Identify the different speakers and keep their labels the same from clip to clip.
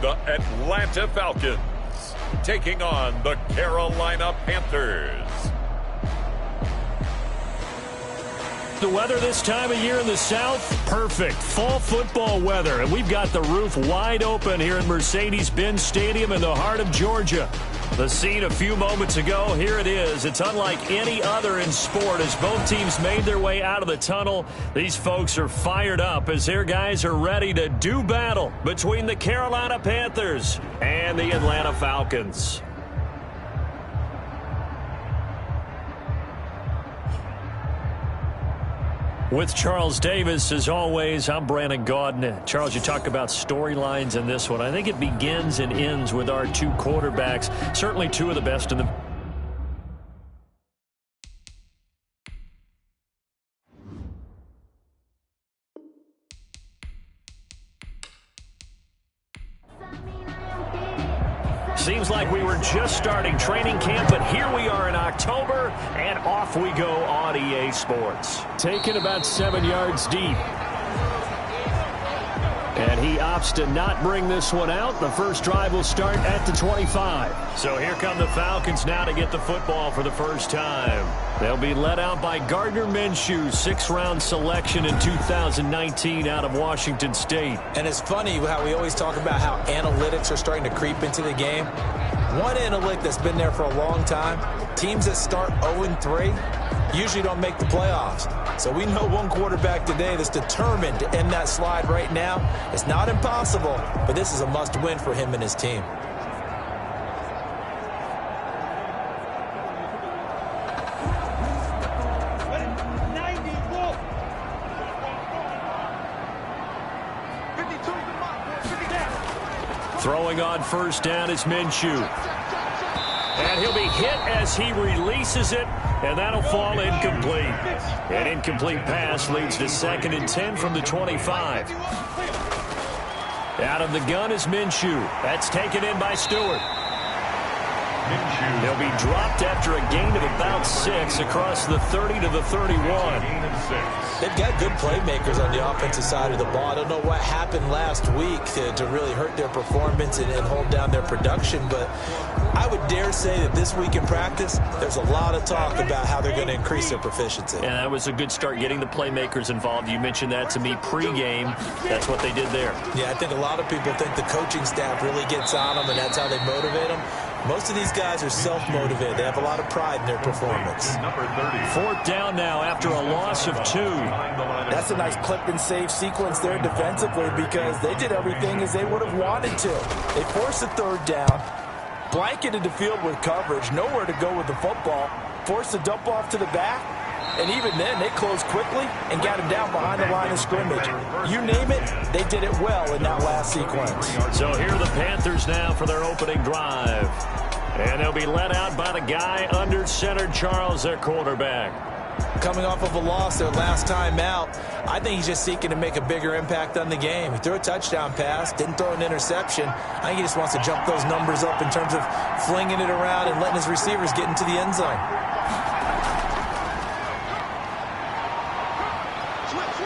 Speaker 1: the Atlanta Falcons taking on the Carolina Panthers.
Speaker 2: The weather this time of year in the South, perfect. Fall football weather, and we've got the roof wide open here in Mercedes-Benz Stadium in the heart of Georgia. The scene a few moments ago, here it is. It's unlike any other in sport as both teams made their way out of the tunnel. These folks are fired up as their guys are ready to do battle between the Carolina Panthers and the Atlanta Falcons. With Charles Davis, as always, I'm Brandon Gaudin. Charles, you talk about storylines in this one. I think it begins and ends with our two quarterbacks, certainly two of the best in the... Seems like we were just starting training camp, but here we are in October, and off we go on EA Sports. Taken about 7 yards deep. And he opts to not bring this one out. The first drive will start at the 25. So here come the Falcons now to get the football for the first time. They'll be led out by Gardner Minshew, 6th-round selection in 2019 out of Washington State.
Speaker 3: And it's funny how we always talk about how analytics are starting to creep into the game. One analytic that's been there for a long time, teams that start 0-3 usually don't make the playoffs. So we know one quarterback today that's determined to end that slide right now. It's not impossible, but this is a must-win for him and his team.
Speaker 2: Throwing on first down is Minshew. And he'll be hit as he releases it, and that'll fall incomplete. An incomplete pass leads to 2nd and 10 from the 25. Out of the gun is Minshew. That's taken in by Stewart. He'll be dropped after a gain of about 6 across the 30 to the 31.
Speaker 3: They've got good playmakers on the offensive side of the ball. I don't know what happened last week to really hurt their performance and hold down their production, but I would dare say that this week in practice, there's a lot of talk about how they're going to increase their proficiency.
Speaker 2: And that was a good start getting the playmakers involved. You mentioned that to me pregame. That's what they did there. Yeah,
Speaker 3: I think a lot of people think the coaching staff really gets on them, and that's how they motivate them. Most of these guys are self-motivated. They have a lot of pride in their performance.
Speaker 2: 4th down now after a loss of 2.
Speaker 4: That's a nice clip and save sequence there defensively because they did everything as they would have wanted to. They forced the 3rd down, blanketed the field with coverage, nowhere to go with the football, forced the dump off to the back, and even then they closed quickly and got him down behind the line of scrimmage. You name it, they did it well in that last sequence.
Speaker 2: So here are the Panthers now for their opening drive. And they'll be led out by the guy under center, Charles, their quarterback.
Speaker 3: Coming off of a loss their last time out, I think he's just seeking to make a bigger impact on the game. He threw a touchdown pass, didn't throw an interception. I think he just wants to jump those numbers up in terms of flinging it around and letting his receivers get into the end zone.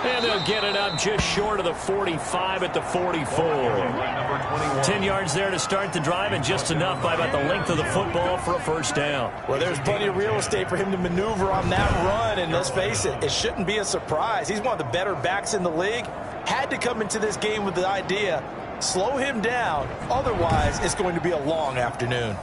Speaker 2: And they'll get it up just short of the 45 at the 44. 10 yards there to start the drive, and just enough by about the length of the football for a first down.
Speaker 4: Well, there's plenty of real estate for him to maneuver on that run, and let's face it, it shouldn't be a surprise. He's one of the better backs in the league. Had to come into this game with the idea, slow him down, otherwise it's going to be a long afternoon.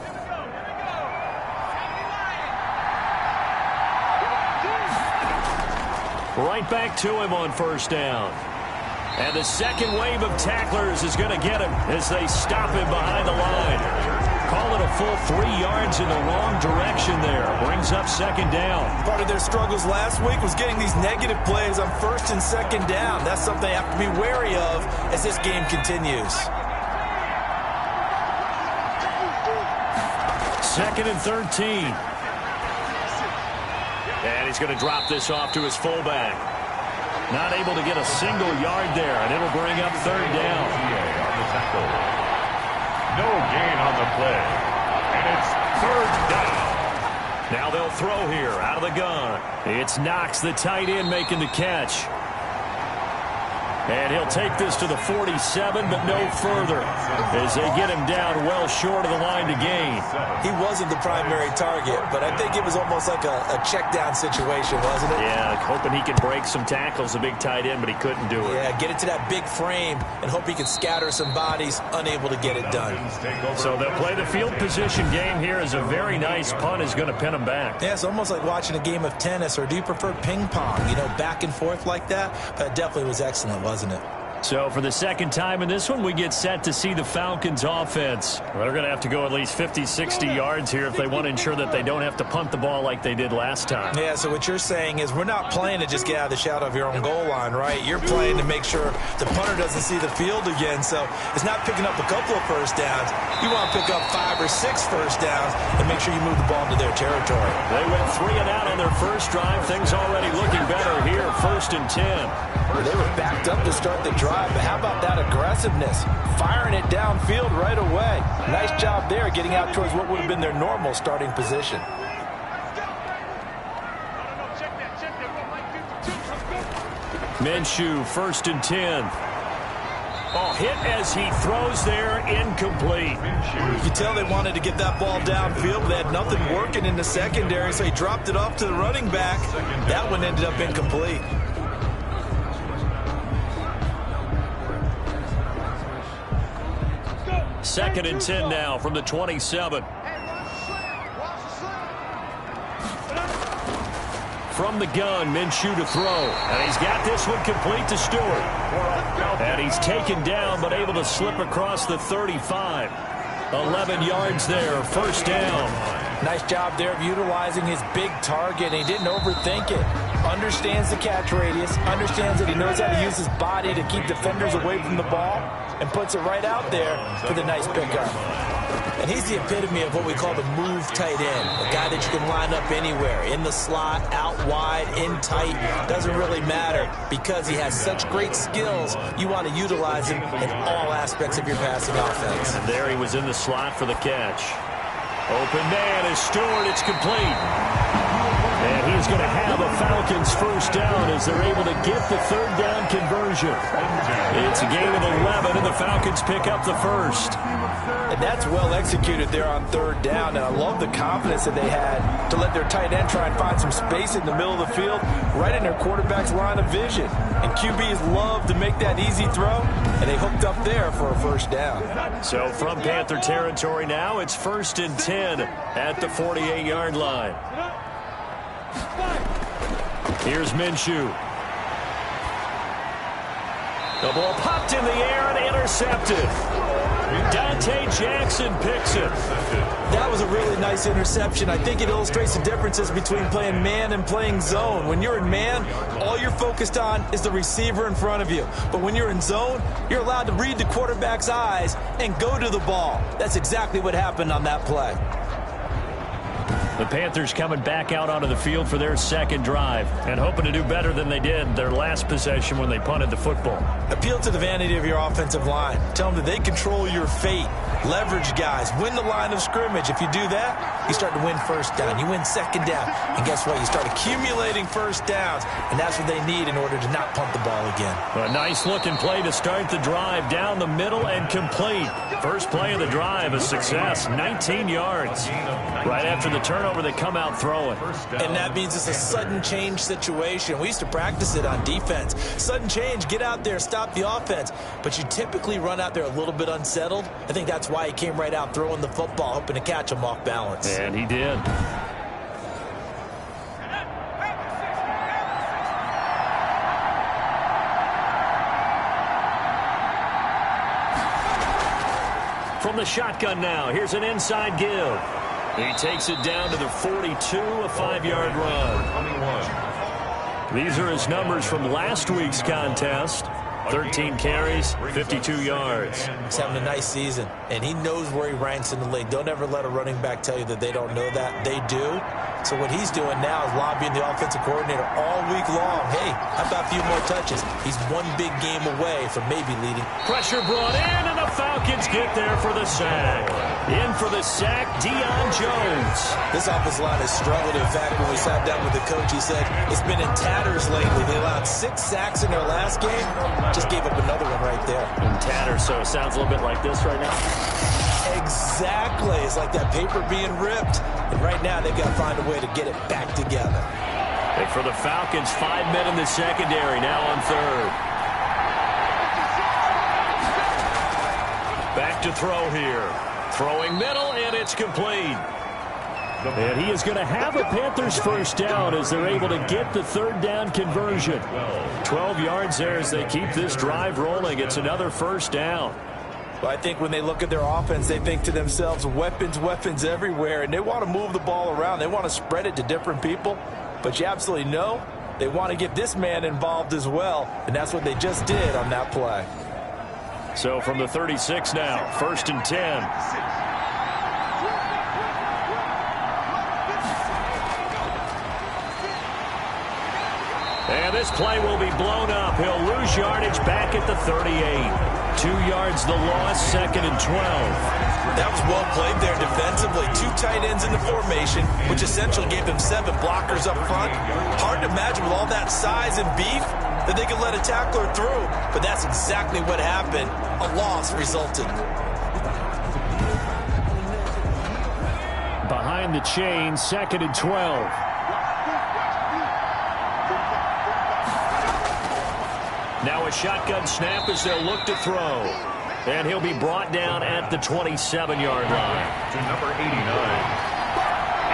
Speaker 2: Right back to him on first down. And the second wave of tacklers is going to get him as they stop him behind the line. Call it a full 3 yards in the wrong direction there. Brings up 2nd down.
Speaker 4: Part of their struggles last week was getting these negative plays on 1st and 2nd down. That's something they have to be wary of as this game continues.
Speaker 2: 2nd and 13. And he's going to drop this off to his fullback. Not able to get a single yard there, and it'll bring up 3rd down.
Speaker 1: No gain on the play, and it's 3rd down.
Speaker 2: Now they'll throw here out of the gun. It's Knox, the tight end, making the catch. And he'll take this to the 47, but no further, as they get him down well short of the line to gain.
Speaker 3: He wasn't the primary target, but I think it was almost like a check-down situation, wasn't it?
Speaker 2: Yeah, hoping he could break some tackles, a big tight end, but he couldn't do it.
Speaker 3: Yeah, get it to that big frame and hope he can scatter some bodies, unable to get it done.
Speaker 2: So they'll play the field position game here as a very nice punt is going to pin him back.
Speaker 3: Yeah, it's almost like watching a game of tennis, or do you prefer ping pong? You know, back and forth like that? But it definitely was excellent, wasn't it?
Speaker 2: So for the second time in this one, we get set to see the Falcons offense. They're going to have to go at least 50, 60 yards here if they want to ensure that they don't have to punt the ball like they did last time.
Speaker 3: Yeah, so what you're saying is we're not playing to just get out of the shadow of your own goal line, right? You're playing to make sure the punter doesn't see the field again. So it's not picking up a couple of first downs. You want to pick up 5 or 6 first downs and make sure you move the ball into their territory.
Speaker 2: They went 3 and out on their first drive. Things already looking better here, 1st and 10.
Speaker 3: Well, they were backed up to start the drive, but how about that aggressiveness? Firing it downfield right away. Nice job there, getting out towards what would have been their normal starting position.
Speaker 2: Minshew, 1st and 10. Oh, hit as he throws there, incomplete.
Speaker 3: You could tell they wanted to get that ball downfield, but they had nothing working in the secondary, so he dropped it off to the running back. That one ended up incomplete.
Speaker 2: 2nd and 10 now from the 27. From the gun, Minshew to throw. And he's got this one complete to Stewart. And he's taken down, but able to slip across the 35. 11 yards there, 1st down.
Speaker 3: Nice job there of utilizing his big target. He didn't overthink it. Understands the catch radius. Understands that he knows how to use his body to keep defenders away from the ball. And puts it right out there for the nice pickup. And he's the epitome of what we call the move tight end. A guy that you can line up anywhere. In the slot, out wide, in tight. Doesn't really matter. Because he has such great skills, you want to utilize him in all aspects of your passing offense.
Speaker 2: And there he was in the slot for the catch. Open man is Stewart. It's complete. And he's going to have a Falcons 1st down as they're able to get the 3rd down conversion. It's a gain of 11, and the Falcons pick up the 1st.
Speaker 3: And that's well executed there on 3rd down, and I love the confidence that they had to let their tight end try and find some space in the middle of the field, right in their quarterback's line of vision. And QBs love to make that easy throw, and they hooked up there for a 1st down.
Speaker 2: So from Panther territory now, it's 1st and 10 at the 48-yard line. Here's Minshew. The ball popped in the air and intercepted. Dante Jackson picks it.
Speaker 3: That was a really nice interception. I think it illustrates the differences between playing man and playing zone. When you're in man, all you're focused on is the receiver in front of you. But when you're in zone, you're allowed to read the quarterback's eyes and go to the ball. That's exactly what happened on that play.
Speaker 2: The Panthers coming back out onto the field for their 2nd drive and hoping to do better than they did their last possession when they punted the football.
Speaker 3: Appeal to the vanity of your offensive line. Tell them that they control your fate. Leverage guys. Win the line of scrimmage. If you do that, you start to win 1st down. You win 2nd down. And guess what? You start accumulating 1st downs. And that's what they need in order to not punt the ball again.
Speaker 2: A nice looking play to start the drive down the middle and complete. First play of the drive, a success. 19 yards. Right after the turnover, they come out throwing.
Speaker 3: And that means it's a sudden change situation. We used to practice it on defense. Sudden change, get out there, stop the offense. But you typically run out there a little bit unsettled. I think that's why he came right out throwing the football, hoping to catch him off balance.
Speaker 2: And he did. From the shotgun now, here's an inside give. He takes it down to the 42, a 5-yard run. These are his numbers from last week's contest. 13 carries, 52 yards.
Speaker 3: He's having a nice season, and he knows where he ranks in the league. Don't ever let a running back tell you that they don't know that. They do. So what he's doing now is lobbying the offensive coordinator all week long. Hey, how about a few more touches? He's one big game away from maybe leading.
Speaker 2: Pressure brought in, and the the Falcons get there for the sack. In for the sack, Deion Jones.
Speaker 3: This offensive line has struggled. In fact, when we sat down with the coach, he said it's been in tatters lately. They allowed 6 sacks in their last game. Just gave up another one right there.
Speaker 2: In tatters, so it sounds a little bit like this right now.
Speaker 3: Exactly. It's like that paper being ripped. And right now, they've got to find a way to get it back together.
Speaker 2: And for the Falcons, 5 men in the secondary, now on third. Back to throw here. Throwing middle, and it's complete. And he is going to have a Panthers first down as they're able to get the third down conversion. 12 yards there as they keep this drive rolling. It's another first down.
Speaker 4: Well, I think when they look at their offense, they think to themselves, weapons everywhere, and they want to move the ball around. They want to spread it to different people, but you absolutely know they want to get this man involved as well, and that's what they just did on that play.
Speaker 2: So from the 36 now, 1st and 10. And this play will be blown up. He'll lose yardage back at the 38. 2 yards the loss, 2nd and 12.
Speaker 3: That was well played there defensively. 2 tight ends in the formation, which essentially gave them 7 blockers up front. Hard to imagine with all that size and beef that they could let a tackler through. But that's exactly what happened. A loss resulted.
Speaker 2: Behind the chain, 2nd and 12. Now a shotgun snap as they'll look to throw. And he'll be brought down at the 27-yard line.
Speaker 1: To number 89.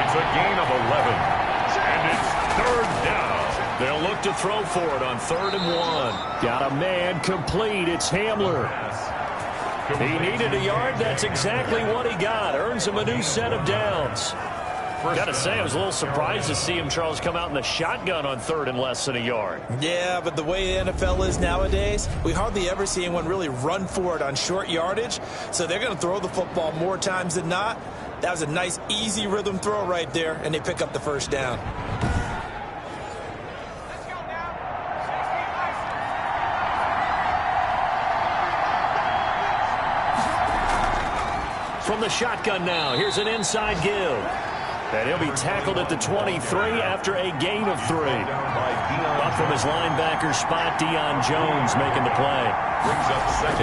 Speaker 1: It's a gain of 11. And it's 3rd down.
Speaker 2: They'll look to throw for it on 3rd and 1. Got a man complete. It's Hamler. He needed a yard. That's exactly what he got. Earns him a new set of downs. Got to say, I was a little surprised to see him, Charles, come out in the shotgun on 3rd and less than a yard.
Speaker 3: Yeah, but the way the NFL is nowadays, we hardly ever see anyone really run for it on short yardage. So they're going to throw the football more times than not. That was a nice, easy rhythm throw right there, and they pick up the first down.
Speaker 2: From the shotgun now, here's an inside give. And he'll be tackled at the 23 after a gain of 3. Up from his linebacker spot, Deion Jones making the play.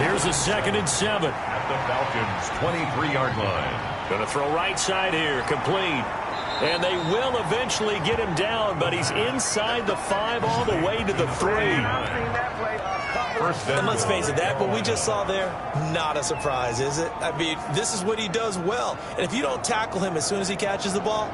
Speaker 2: Here's a 2nd and 7.
Speaker 1: At the Falcons' 23-yard line.
Speaker 2: Going to throw right side here, complete. And they will eventually get him down, but he's inside the 5 all the way to the 3.
Speaker 3: And let's face it, that what we just saw there, not a surprise, is it? I mean, this is what he does well. And if you don't tackle him as soon as he catches the ball,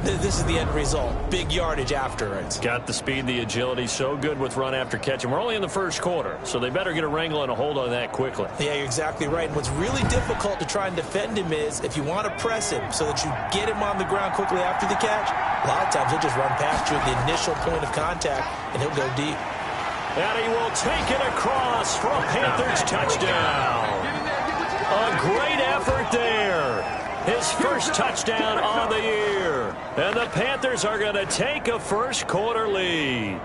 Speaker 3: this is the end result. Big yardage afterwards.
Speaker 2: Got the speed, the agility, so good with run after catch. And we're only in the first quarter, so they better get a wrangle and a hold on that quickly.
Speaker 3: Yeah, you're exactly right. And what's really difficult to try and defend him is if you want to press him so that you get him on the ground quickly after the catch, a lot of times he'll just run past you at the initial point of contact, and he'll go deep.
Speaker 2: And he will take it across for a Panthers touchdown. A great effort there. His first touchdown on the year. And the Panthers are going to take a first quarter lead.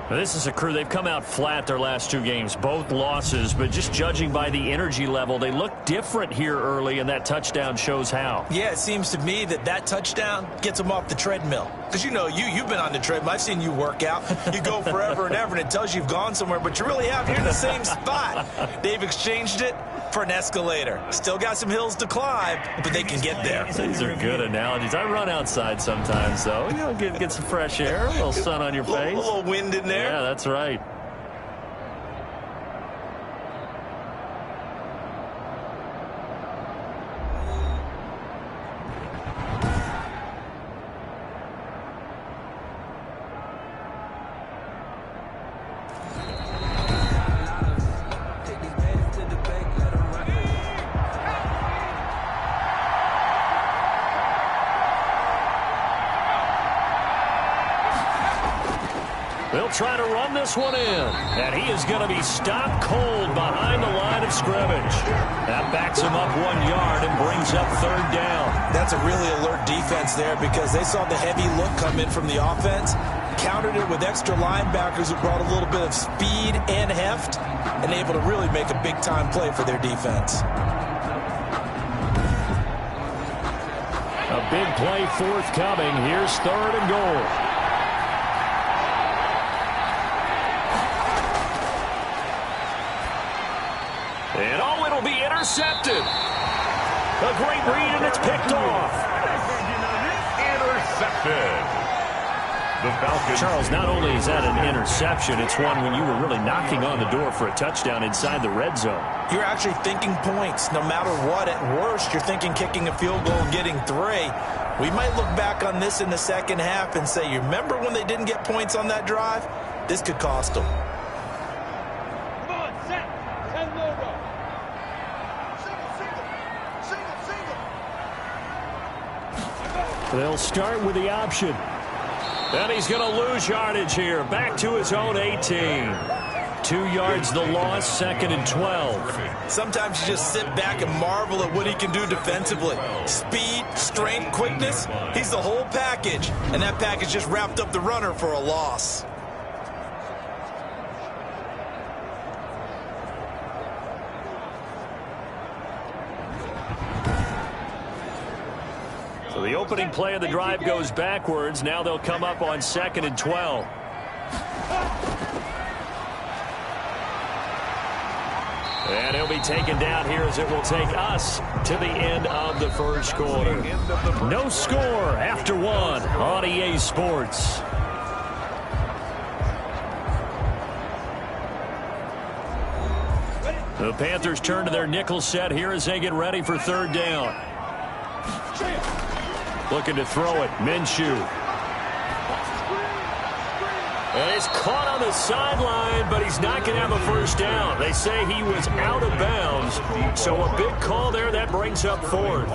Speaker 2: Now, this is a crew. They've come out flat their last 2 games, both losses, but just judging by the energy level, they look different here early, and that touchdown shows how.
Speaker 3: Yeah, it seems to me that touchdown gets them off the treadmill. Because, you know, you've been on the treadmill. I've seen you work out. You go forever and ever, and it tells you you've gone somewhere, but you really have. You're in the same spot. They've exchanged it for an escalator. Still got some hills to climb, but they can get there.
Speaker 2: These are good analogies. I run outside sometimes, though. You know, get some fresh air, a little sun on your face.
Speaker 3: A little wind in there.
Speaker 2: Yeah, that's right. They'll try to run this one in. And he is going to be stopped cold behind the line of scrimmage. That backs him up 1 yard and brings up 3rd down.
Speaker 3: That's a really alert defense there because they saw the heavy look come in from the offense.
Speaker 4: countered it with extra linebackers who brought a little bit of speed and heft and able to really make a big-time play for their defense.
Speaker 2: A big play forthcoming. Here's 3rd and goal. And it'll be intercepted. A great read, and it's picked off.
Speaker 1: Intercepted. The Falcons.
Speaker 2: Charles, not only is that an interception, it's one when you were really knocking on the door for a touchdown inside the red zone.
Speaker 4: You're actually thinking points. No matter what, at worst, you're thinking kicking a field goal and getting 3. We might look back on this in the second half and say, you remember when they didn't get points on that drive? This could cost them.
Speaker 5: Come on, set. 10 logo. Single.
Speaker 2: They'll start with the option. And he's going to lose yardage here. Back to his own 18. 2 yards the loss, 2nd and 12.
Speaker 4: Sometimes you just sit back and marvel at what he can do defensively. Speed, strength, quickness, he's the whole package. And that package just wrapped up the runner for a loss.
Speaker 2: So the opening play of the drive goes backwards. Now they'll come up on 2nd and 12. And he'll be taken down here as it will take us to the end of the first quarter. No score after 1 on EA Sports. The Panthers turn to their nickel set here as they get ready for 3rd down. Looking to throw it. Minshew. And he's caught on the sideline, but he's not going to have a first down. They say he was out of bounds. So a big call there. That brings up 4th.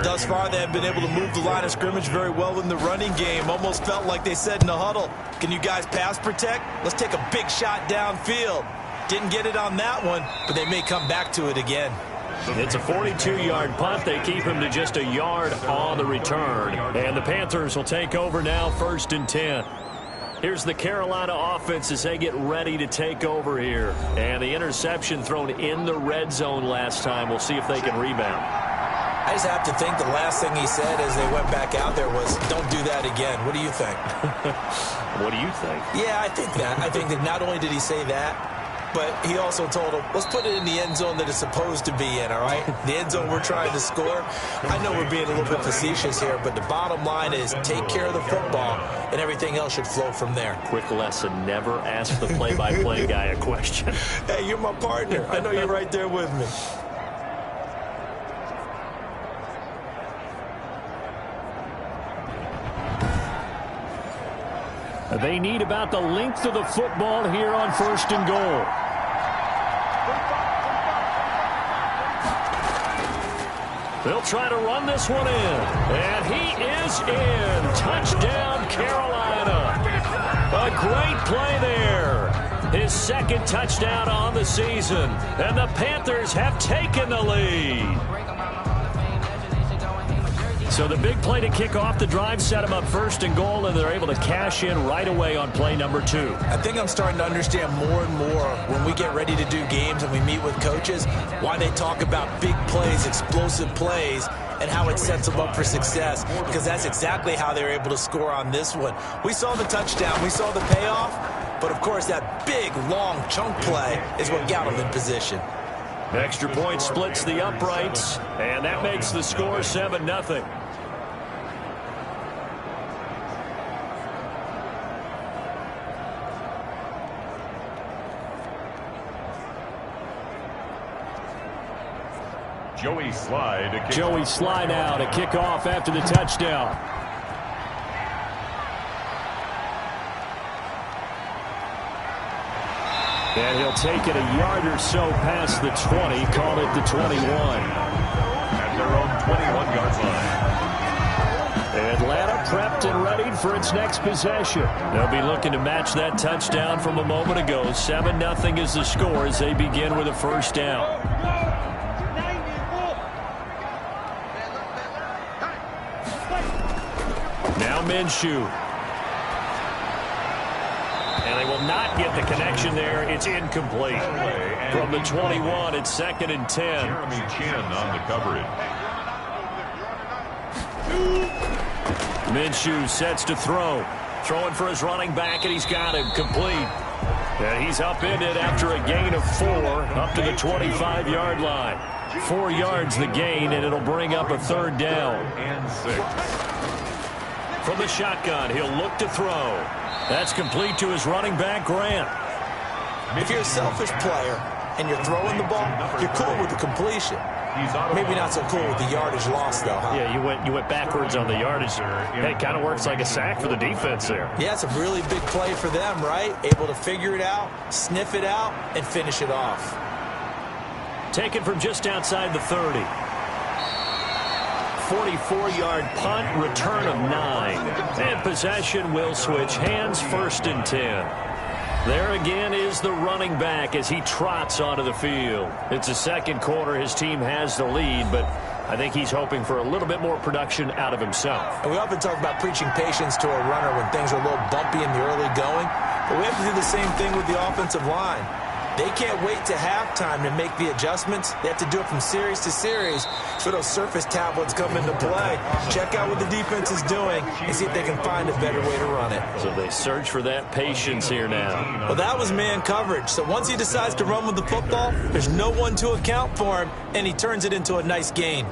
Speaker 4: Thus far, they have been able to move the line of scrimmage very well in the running game. Almost felt like they said in the huddle, can you guys pass protect? Let's take a big shot downfield. Didn't get it on that one, but they may come back to it again.
Speaker 2: It's a 42-yard punt. They keep him to just a yard on the return. And the Panthers will take over now, 1st and 10. Here's the Carolina offense as they get ready to take over here. And the interception thrown in the red zone last time. We'll see if they can rebound.
Speaker 4: I just have to think the last thing he said as they went back out there was, don't do that again. What do you think?
Speaker 2: What do you think?
Speaker 4: Yeah, I think that. I think that not only did he say that, but he also told him, let's put it in the end zone that it's supposed to be in, all right? The end zone we're trying to score. I know we're being a little bit facetious here, but the bottom line is take care of the football, and everything else should flow from there.
Speaker 2: Quick lesson, never ask the play-by-play guy a question.
Speaker 4: Hey, you're my partner. I know you're right there with me.
Speaker 2: They need about the length of the football here on 1st and goal. They'll try to run this one in. And he is in. Touchdown, Carolina. A great play there. His 2nd touchdown on the season. And the Panthers have taken the lead. So the big play to kick off the drive set them up 1st and goal, and they're able to cash in right away on play number 2.
Speaker 4: I think I'm starting to understand more and more when we get ready to do games and we meet with coaches why they talk about big plays, explosive plays, and how it sets them up for success, because that's exactly how they were able to score on this one. We saw the touchdown. We saw the payoff. But, of course, that big, long chunk play is what got them in position.
Speaker 2: Extra point splits the uprights, and that makes the score 7-0. Joey Slye now to kick off after the touchdown. And he'll take it a yard or so past the 20, call it the 21.
Speaker 1: At their own 21-yard line.
Speaker 2: Atlanta prepped and ready for its next possession. They'll be looking to match that touchdown from a moment ago. 7-0 is the score as they begin with a first down. Now Minshew. And they will not get the connection there. It's incomplete. From the 21, it's 2nd and 10.
Speaker 1: Jeremy Chin on the coverage.
Speaker 2: Minshew sets to throw. Throwing for his running back, and he's got him complete. And he's upended after a gain of 4 up to the 25-yard line. 4 yards the gain, and it'll bring up a 3rd down.
Speaker 1: And 6.
Speaker 2: From the shotgun, he'll look to throw. That's complete to his running back, Grant.
Speaker 3: If you're a selfish player and you're throwing the ball, you're cool with the completion. Maybe not so cool with the yardage loss, though, huh?
Speaker 2: Yeah, you went backwards on the yardage there. Hey, it kind of works like a sack for the defense there.
Speaker 3: Yeah, it's a really big play for them, right? Able to figure it out, sniff it out, and finish it off.
Speaker 2: Taken from just outside the 30. 44-yard punt, return of 9. And possession will switch hands, 1st and 10. There again is the running back as he trots onto the field. It's the 2nd quarter. His team has the lead, but I think he's hoping for a little bit more production out of himself.
Speaker 3: And we often talk about preaching patience to a runner when things are a little bumpy in the early going, but we have to do the same thing with the offensive line. They can't wait to halftime to make the adjustments. They have to do it from series to series so those surface tablets come into play. Check out what the defense is doing and see if they can find a better way to run it.
Speaker 2: So they search for that patience here now.
Speaker 3: Well, that was man coverage. So once he decides to run with the football, there's no one to account for him, and he turns it into a nice gain.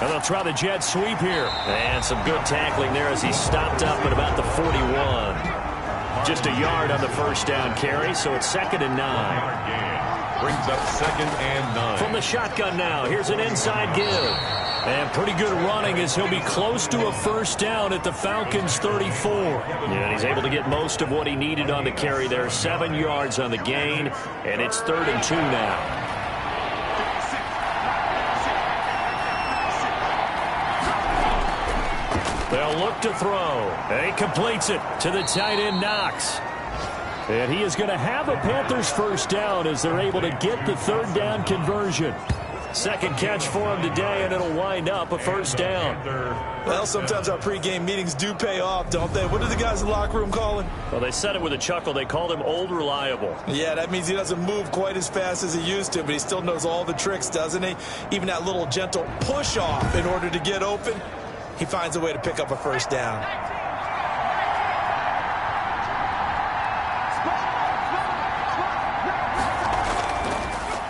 Speaker 2: And they'll try the jet sweep here. And some good tackling there as he stopped up at about the 41. Just a yard on the 1st down carry, so it's 2nd and 9.
Speaker 1: Brings up 2nd and 9.
Speaker 2: From the shotgun now, here's an inside give. And pretty good running as he'll be close to a 1st down at the Falcons 34. Yeah, and he's able to get most of what he needed on the carry there. 7 yards on the gain, and it's 3rd and 2 now. They'll look to throw. And he completes it to the tight end, Knox. And he is going to have a Panthers 1st down as they're able to get the 3rd down conversion. 2nd catch for him today, and it'll wind up a 1st down.
Speaker 4: Well, sometimes our pregame meetings do pay off, don't they? What do the guys in the locker room call him?
Speaker 2: Well, they said it with a chuckle. They called him Old Reliable.
Speaker 4: Yeah, that means he doesn't move quite as fast as he used to, but he still knows all the tricks, doesn't he? Even that little gentle push-off in order to get open. He finds a way to pick up a 1st down.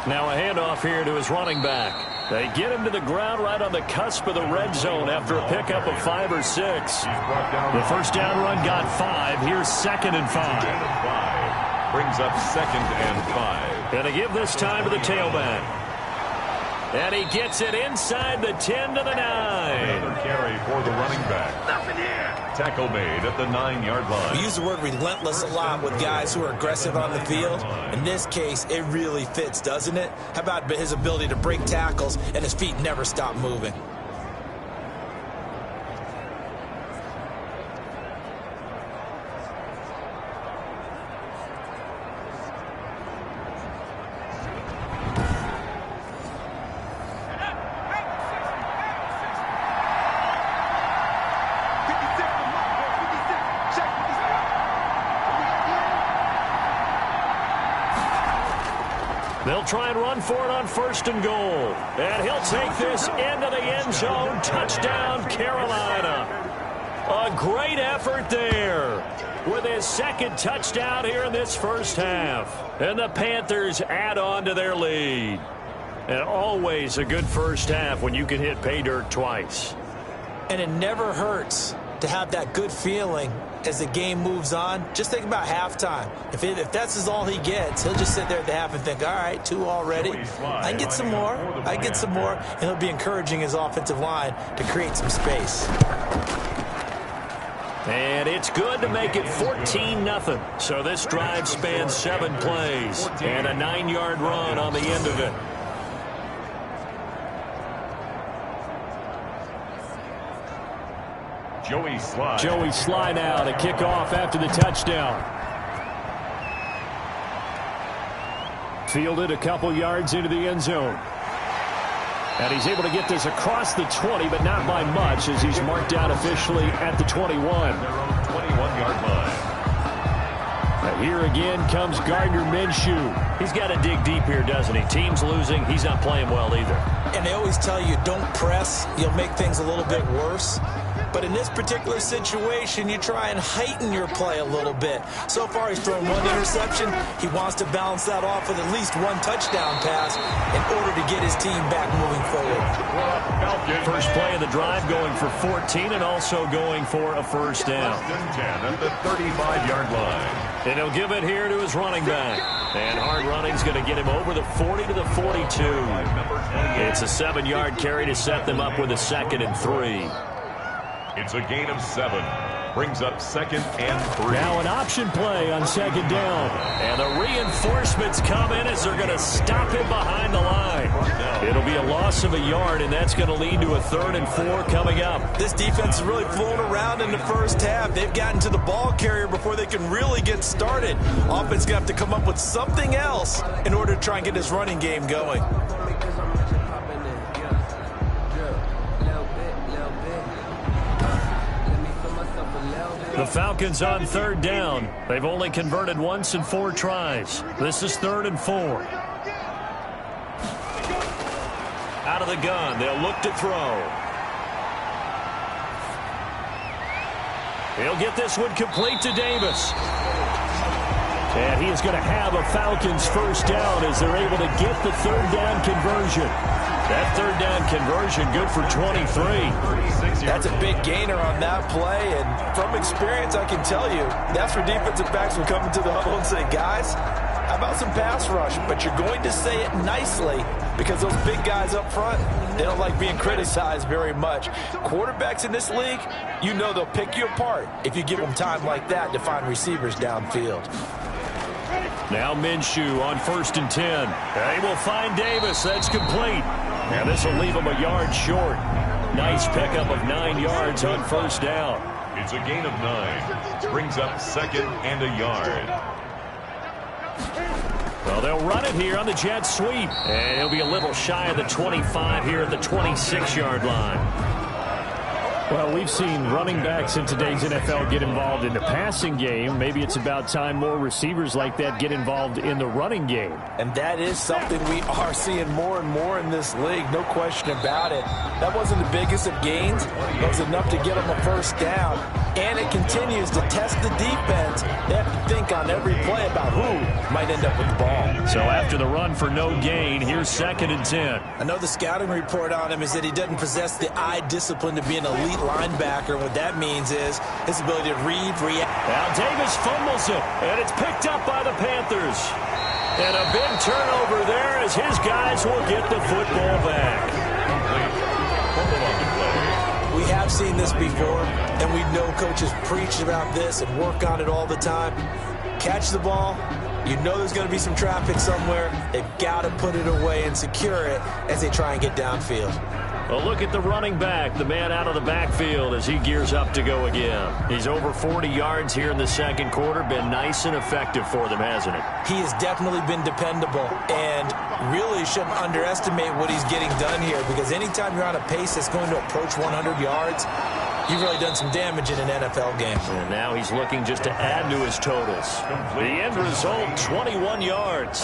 Speaker 2: Now a handoff here to his running back. They get him to the ground right on the cusp of the red zone after a pickup of 5 or 6. The 1st down run got 5. Here's 2nd and 5.
Speaker 1: Brings up 2nd and 5.
Speaker 2: And they give this time to the tailback. And he gets it inside the 10 to the 9.
Speaker 1: Another carry for the running back. Tackle made at the 9-yard line.
Speaker 3: We use the word relentless a lot with guys who are aggressive on the field. In this case, it really fits, doesn't it? How about his ability to break tackles and his feet never stop moving?
Speaker 2: They'll try and run for it on 1st and goal. And he'll take this into the end zone. Touchdown, Carolina. A great effort there with his 2nd touchdown here in this 1st half. And the Panthers add on to their lead. And always a good 1st half when you can hit pay dirt twice.
Speaker 3: And it never hurts to have that good feeling as the game moves on. Just think about halftime. If that's all he gets, he'll just sit there at the half and think, all right, 2 already. I can get some more. I get some more. And he'll be encouraging his offensive line to create some space.
Speaker 2: And it's good to make it 14-0. So this drive spans 7 plays and a 9-yard run on the end of it. Joey Sly now to kick off after the touchdown. Fielded a couple yards into the end zone. And he's able to get this across the 20, but not by much, as he's marked down officially at the 21.
Speaker 1: Their own 21-yard line.
Speaker 2: And here again comes Gardner Minshew.
Speaker 6: He's got to dig deep here, doesn't he? Team's losing. He's not playing well either.
Speaker 3: And they always tell you, don't press. You'll make things a little bit worse. But in this particular situation, you try and heighten your play a little bit. So far, he's thrown one interception. He wants to balance that off with at least one touchdown pass in order to get his team back moving forward.
Speaker 2: First play of the drive going for 14 and also going for a first down.
Speaker 1: 10 at the 35-yard line.
Speaker 2: And he'll give it here to his running back. And hard running's going to get him over the 40 to the 42. It's a 7-yard carry to set them up with a 2nd and 3.
Speaker 1: It's a gain of 7. Brings up 2nd and 3.
Speaker 2: Now an option play on 2nd down. And the reinforcements come in as they're going to stop him behind the line. It'll be a loss of a yard, and that's going to lead to a 3rd and 4 coming up.
Speaker 4: This defense is really flown around in the first half. They've gotten to the ball carrier before they can really get started. Offense going to have to come up with something else in order to try and get this running game going.
Speaker 2: The Falcons on 3rd down. They've only converted once in 4 tries. This is 3rd and 4. Out of the gun. They'll look to throw. He'll get this one complete to Davis. And he is going to have a Falcons first down as they're able to get the 3rd down conversion. That 3rd down conversion good for 23.
Speaker 4: That's a big gainer on that play, and from experience, I can tell you, that's where defensive backs will come into the huddle and say, guys, how about some pass rush? But you're going to say it nicely because those big guys up front, they don't like being criticized very much. Quarterbacks in this league, you know they'll pick you apart if you give them time like that to find receivers downfield.
Speaker 2: Now Minshew on 1st and 10. They will find Davis. That's complete. And this will leave him a yard short. Nice pickup of 9 yards on 1st down.
Speaker 1: It's a gain of 9. Brings up 2nd and a yard.
Speaker 2: Well, they'll run it here on the jet sweep. And he'll be a little shy of the 25 here at the 26-yard line. Well, we've seen running backs in today's NFL get involved in the passing game. Maybe it's about time more receivers like that get involved in the running game.
Speaker 4: And that is something we are seeing more and more in this league, no question about it. That wasn't the biggest of gains. It was enough to get them a first down. And it continues to test the defense. They have to think on every play about who might end up with the ball.
Speaker 2: So after the run for no gain, here's 2nd and 10.
Speaker 3: I know the scouting report on him is that he doesn't possess the eye discipline to be an elite linebacker. What that means is his ability to read, react.
Speaker 2: Now Davis fumbles it, and it's picked up by the Panthers. And a big turnover there as his guys will get the football back.
Speaker 3: We have seen this before, and we know coaches preach about this and work on it all the time. Catch the ball. You know there's going to be some traffic somewhere. They've got to put it away and secure it as they try and get downfield.
Speaker 2: Well, look at the running back, the man out of the backfield as he gears up to go again. He's over 40 yards here in the 2nd quarter. Been nice and effective for them, hasn't it?
Speaker 3: He has definitely been dependable and really shouldn't underestimate what he's getting done here, because anytime you're on a pace that's going to approach 100 yards, you've really done some damage in an NFL game.
Speaker 2: And now he's looking just to add to his totals. The end result, 21 yards.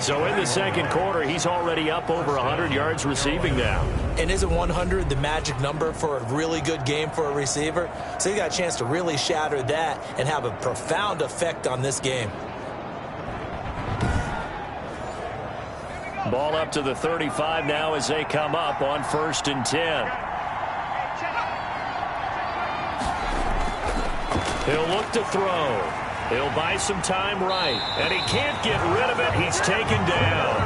Speaker 2: So in the 2nd quarter, he's already up over 100 yards receiving now.
Speaker 3: And isn't 100 the magic number for a really good game for a receiver? So he got a chance to really shatter that and have a profound effect on this game.
Speaker 2: Ball up to the 35 now as they come up on 1st and 10. He'll look to throw. He'll buy some time right. And he can't get rid of it. He's taken down.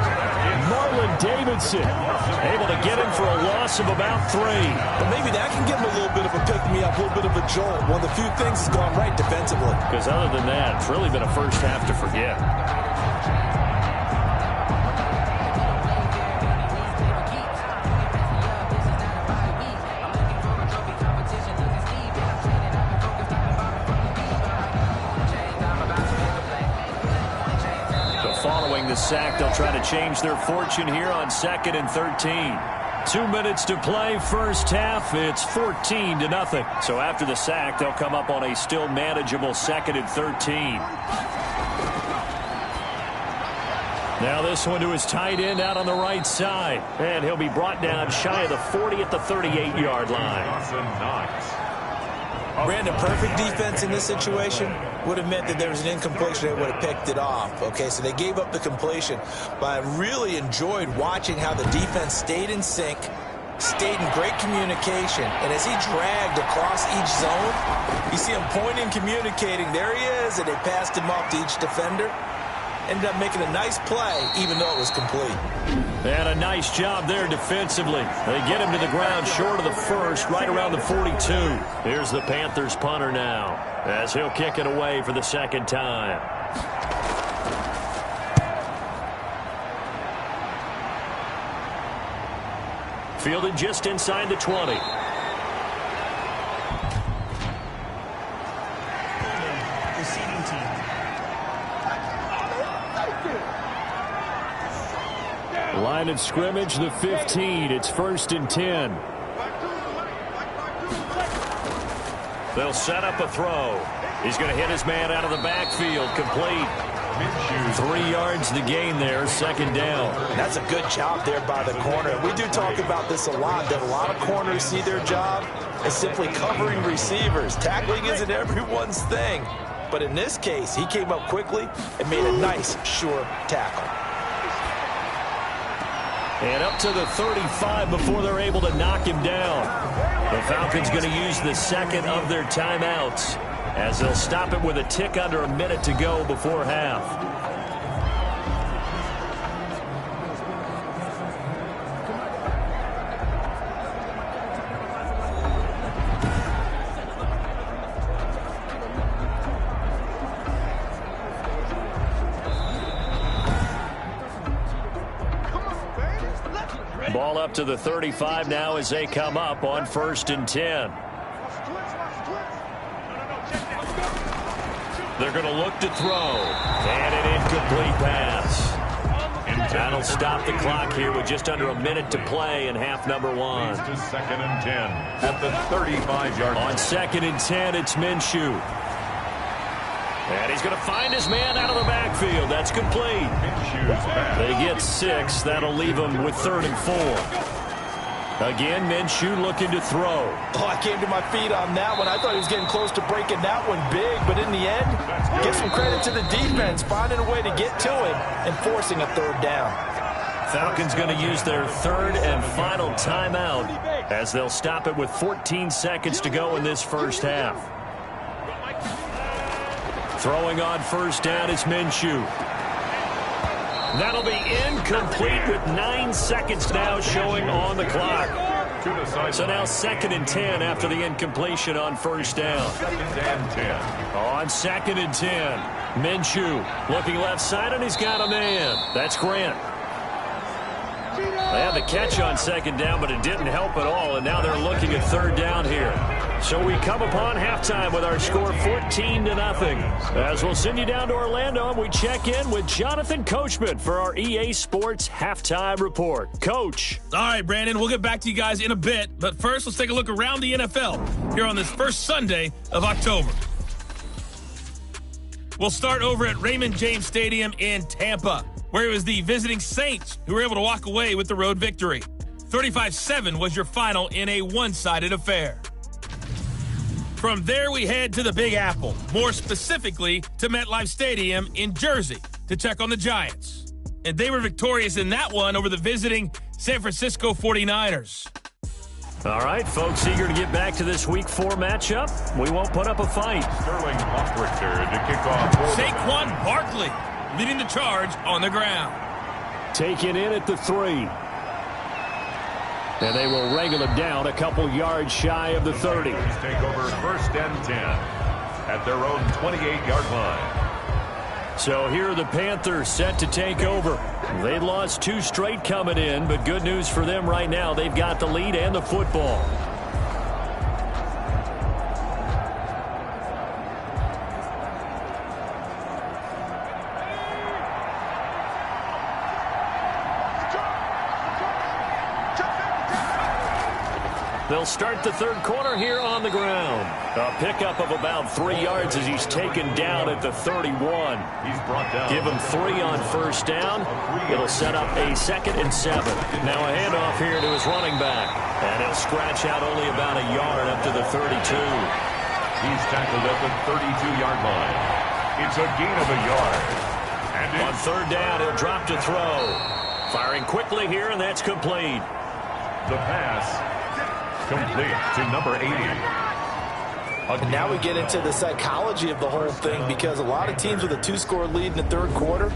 Speaker 2: Marlon Davidson able to get him for a loss of about 3.
Speaker 4: But maybe that can give him a little bit of a pick-me-up, a little bit of a jolt. One of the few things has gone right defensively.
Speaker 2: Because other than that, it's really been a first half to forget. the sack, they'll try to change their fortune here on 2nd and 13. 2 minutes to play, first half. It's 14-0. So after the sack, they'll come up on a still manageable 2nd and 13. Now this one to his tight end out on the right side. And he'll be brought down shy of the 40 at the 38-yard line.
Speaker 3: Brandon, perfect defense in this situation would have meant that there was an incompletion. They would have picked it off. Okay, so they gave up the completion. But I really enjoyed watching how the defense stayed in sync, stayed in great communication. And as he dragged across each zone, you see him pointing, communicating. There he is, and they passed him off to each defender. Ended up making a nice play, even though it was complete.
Speaker 2: And a nice job there defensively. They get him to the ground short of the first, right around the 42. Here's the Panthers punter now, as he'll kick it away for the second time. Fielded just inside the 20.
Speaker 5: Receiving team.
Speaker 2: Line of scrimmage, the 15. It's 1st and 10. They'll set up a throw. He's going to hit his man out of the backfield. Complete. 3 yards to gain there, 2nd down.
Speaker 3: That's a good job there by the corner. We do talk about this a lot, that a lot of corners see their job as simply covering receivers. Tackling isn't everyone's thing. But in this case, he came up quickly and made a nice, sure tackle.
Speaker 2: And up to the 35 before they're able to knock him down. The Falcons going to use the second of their timeouts, as they'll stop it with a tick under a minute to go before half. Ball up to the 35 now as they come up on 1st and 10. They're going to look to throw. And an incomplete pass. That'll stop the clock here with just under a minute to play in half number 1.
Speaker 1: To 2nd and 10 at the 35-yard line.
Speaker 2: On 2nd and 10, it's Minshew. And he's going to find his man out of the backfield. That's complete. They get 6. That'll leave them with 3rd and 4. Again, Minshew looking to throw.
Speaker 4: Oh, I came to my feet on that one. I thought he was getting close to breaking that one big, but in the end, give some credit to the defense, finding a way to get to him and forcing a 3rd down.
Speaker 2: Falcons going to use their 3rd and final timeout, as they'll stop it with 14 seconds to go in this first half. Throwing on 1st down is Minshew. That'll be incomplete with 9 seconds now showing on the clock. So now 2nd and 10 after the incompletion on 1st down.
Speaker 1: 2nd and 10.
Speaker 2: On 2nd and 10, Minshew looking left side, and he's got a man. That's Grant. They had the catch on 2nd down, but it didn't help at all, and now they're looking at 3rd down here. So we come upon halftime with our score 14-0. As we'll send you down to Orlando, and we check in with Jonathan Coachman for our EA Sports Halftime Report. Coach.
Speaker 7: All right, Brandon, we'll get back to you guys in a bit, but first let's take a look around the NFL here on this first Sunday of October. We'll start over at Raymond James Stadium in Tampa, where it was the visiting Saints who were able to walk away with the road victory. 35-7 was your final in a one-sided affair. From there, we head to the Big Apple, more specifically to MetLife Stadium in Jersey to check on the Giants. And they were victorious in that one over the visiting San Francisco 49ers.
Speaker 2: All right, folks, eager to get back to this Week 4 matchup. We won't put up a fight.
Speaker 1: Sterling Hofrichter to kick off.
Speaker 7: Saquon Barkley leading the charge on the ground.
Speaker 2: Taken in at the 3. And they will wrangle him down a couple yards shy of the 30.
Speaker 1: Take over 1st and 10 at their own 28-yard line.
Speaker 2: So here are the Panthers set to take over. They lost 2 straight coming in, but good news for them right now. They've got the lead and the football. They'll start the third quarter here on the ground. A pickup of about 3 yards as he's taken down at the 31.
Speaker 1: He's brought down.
Speaker 2: Give him 3 on first down. It'll set up a 2nd and 7. Now a handoff here to his running back. And he'll scratch out only about a yard up to the 32.
Speaker 1: He's tackled at the 32-yard line. It's a gain of a yard. And
Speaker 2: on third down, he'll drop to throw. Firing quickly here, and that's complete.
Speaker 1: The pass complete to number 80.
Speaker 4: And now we get into the psychology of the whole thing, because a lot of teams with a 2-score lead in the third quarter,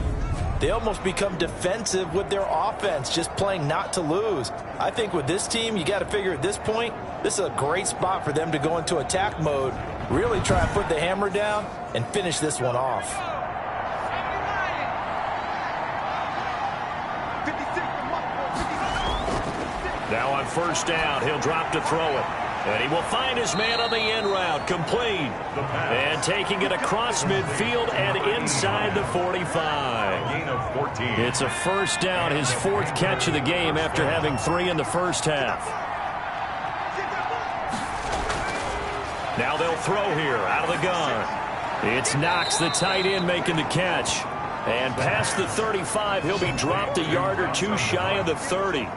Speaker 4: they almost become defensive with their offense, just playing not to lose. I think with this team, you got to figure at this point, this is a great spot for them to go into attack mode, really try and put the hammer down and finish this one off.
Speaker 2: Now on first down, he'll drop to throw it. And he will find his man on the end route, complete. And taking it across midfield and inside the 45.
Speaker 1: Gain of 14.
Speaker 2: It's a first down, his 4th catch of the game after having 3 in the first half. Now they'll throw here out of the gun. It's Knox, the tight end, making the catch. And past the 35, he'll be dropped a yard or 2 shy of the 30.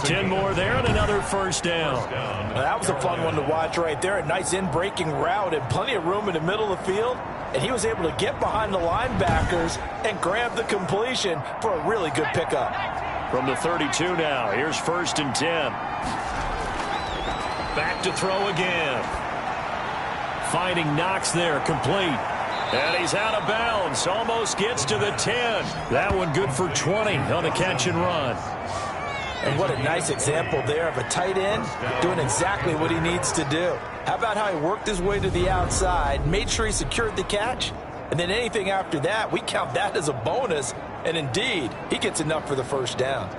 Speaker 2: 10 more there and another first down.
Speaker 4: Well, that was a fun one to watch right there. A nice in-breaking route and plenty of room in the middle of the field. And he was able to get behind the linebackers and grab the completion for a really good pickup.
Speaker 2: From the 32 now, here's 1st and 10. Back to throw again. Finding Knox there, complete. And he's out of bounds, almost gets to the 10. That one good for 20 on the catch and run.
Speaker 4: And what a nice example there of a tight end doing exactly what he needs to do. How about how he worked his way to the outside, made sure he secured the catch, and then anything after that, we count that as a bonus. And indeed, he gets enough for the first down.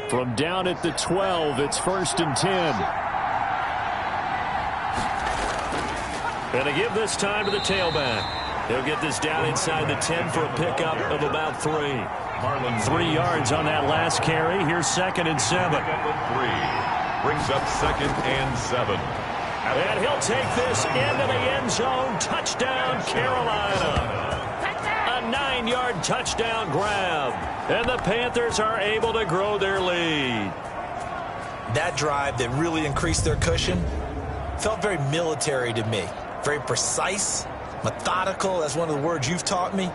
Speaker 2: From down at the 12, it's 1st and 10. And to give this time to the tailback. He'll get this down inside the 10 for a pickup of about 3. 3 yards on that last carry. Here's 2nd and 7.
Speaker 1: 3 brings up 2nd and 7.
Speaker 2: And he'll take this into the end zone. Touchdown, Carolina. A 9-yard touchdown grab. And the Panthers are able to grow their lead.
Speaker 3: That drive that really increased their cushion felt very military to me. Very precise. Methodical, that's one of the words you've taught me,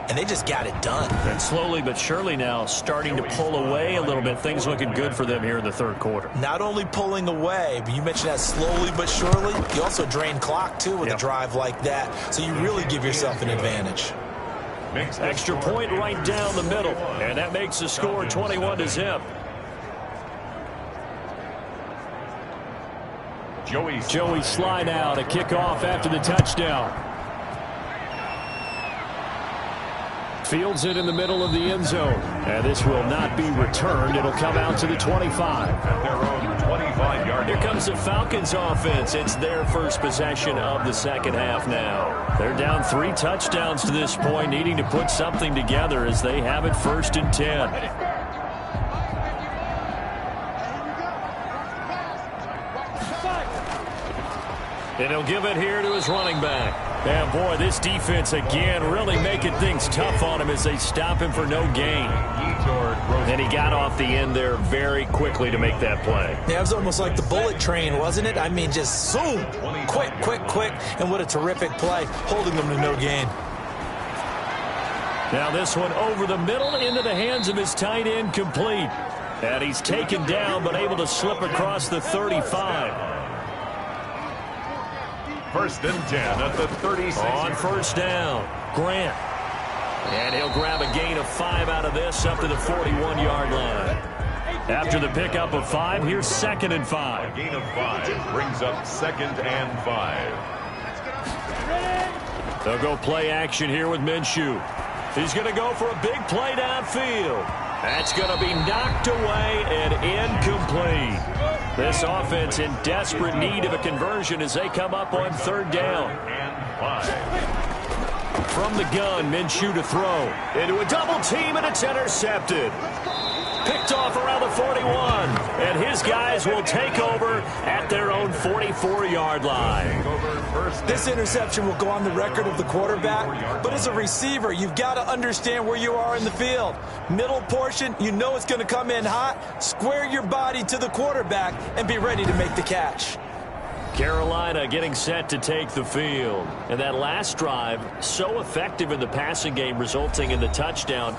Speaker 3: and they just got it done.
Speaker 2: And slowly but surely now starting to pull away a little bit. Things looking good for them here in the third quarter.
Speaker 3: Not only pulling away, but you mentioned that slowly but surely. You also drain clock, too, with a drive like that, so you really give yourself an advantage.
Speaker 2: Extra point right down the middle, and that makes the score 21-0. Joey slide out, a kickoff after the touchdown. Fields it in the middle of the end zone. And this will not be returned. It'll come out to the 25.
Speaker 1: At their own 25-yard.
Speaker 2: Here comes the Falcons offense. It's their first possession of the second half now. They're down 3 touchdowns to this point, needing to put something together as they have it 1st and 10. And he'll give it here to his running back. And boy, this defense again really making things tough on him as they stop him for no gain. And he got off the end there very quickly to make that play.
Speaker 3: Yeah, it was almost like the bullet train, wasn't it? I mean, just zoom. Quick, quick, quick. And what a terrific play, holding them to no gain.
Speaker 2: Now this one over the middle into the hands of his tight end, complete. And he's taken down but able to slip across the 35.
Speaker 1: 1st and 10 at the 36.
Speaker 2: On first down, Grant. And he'll grab a gain of 5 out of this up to the 41-yard line. After the pickup of 5, here's 2nd and 5.
Speaker 1: A gain of 5 brings up 2nd and 5.
Speaker 2: They'll go play action here with Minshew. He's going to go for a big play downfield. That's going to be knocked away and incomplete. This offense in desperate need of a conversion as they come up on 3rd down.
Speaker 1: And 5.
Speaker 2: From the gun, Minshew to throw. Into a double team, and it's intercepted. Picked off around the 41. And his guys will take over at their own 44-yard line.
Speaker 4: This interception will go on the record of the quarterback, but as a receiver, you've got to understand where you are in the field. Middle portion, you know it's going to come in hot. Square your body to the quarterback and be ready to make the catch.
Speaker 2: Carolina getting set to take the field. And that last drive, so effective in the passing game, resulting in the touchdown.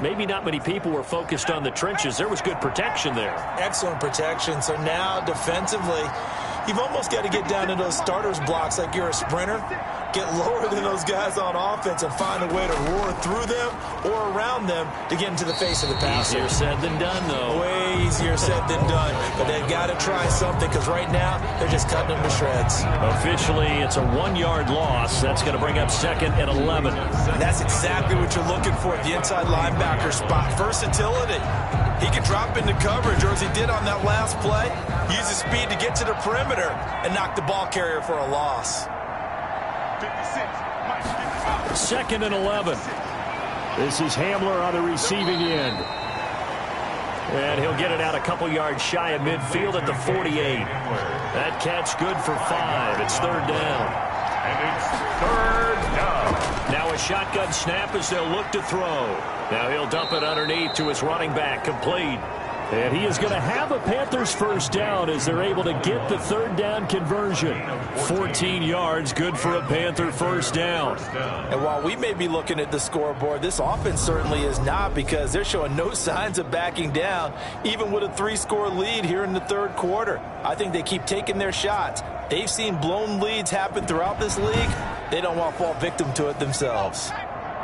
Speaker 2: Maybe not many people were focused on the trenches. There was good protection there.
Speaker 4: Excellent protection. So now defensively, you've almost got to get down to those starters blocks like you're a sprinter. Get lower than those guys on offense and find a way to roar through them or around them to get into the face of the passer.
Speaker 2: Easier said than done, though.
Speaker 4: Way easier said than done. But they've got to try something because right now they're just cutting them to shreds.
Speaker 2: Officially, it's a 1-yard loss. That's going to bring up 2nd and 11.
Speaker 4: And that's exactly what you're looking for at the inside linebacker spot. Versatility. He can drop into coverage, or as he did on that last play, use his speed to get to the perimeter and knock the ball carrier for a loss.
Speaker 2: 2nd and 11. This is Hamler on the receiving end. And he'll get it out a couple yards shy of midfield at the 48. That catch good for 5. It's 3rd down.
Speaker 1: And it's 3rd down.
Speaker 2: Now a shotgun snap as they'll look to throw. Now he'll dump it underneath to his running back, complete. And he is going to have a Panthers first down as they're able to get the 3rd down conversion. 14 yards, good for a Panther first down.
Speaker 4: And while we may be looking at the scoreboard, this offense certainly is not, because they're showing no signs of backing down, even with a 3-score lead here in the 3rd quarter. I think they keep taking their shots. They've seen blown leads happen throughout this league. They don't want to fall victim to it themselves.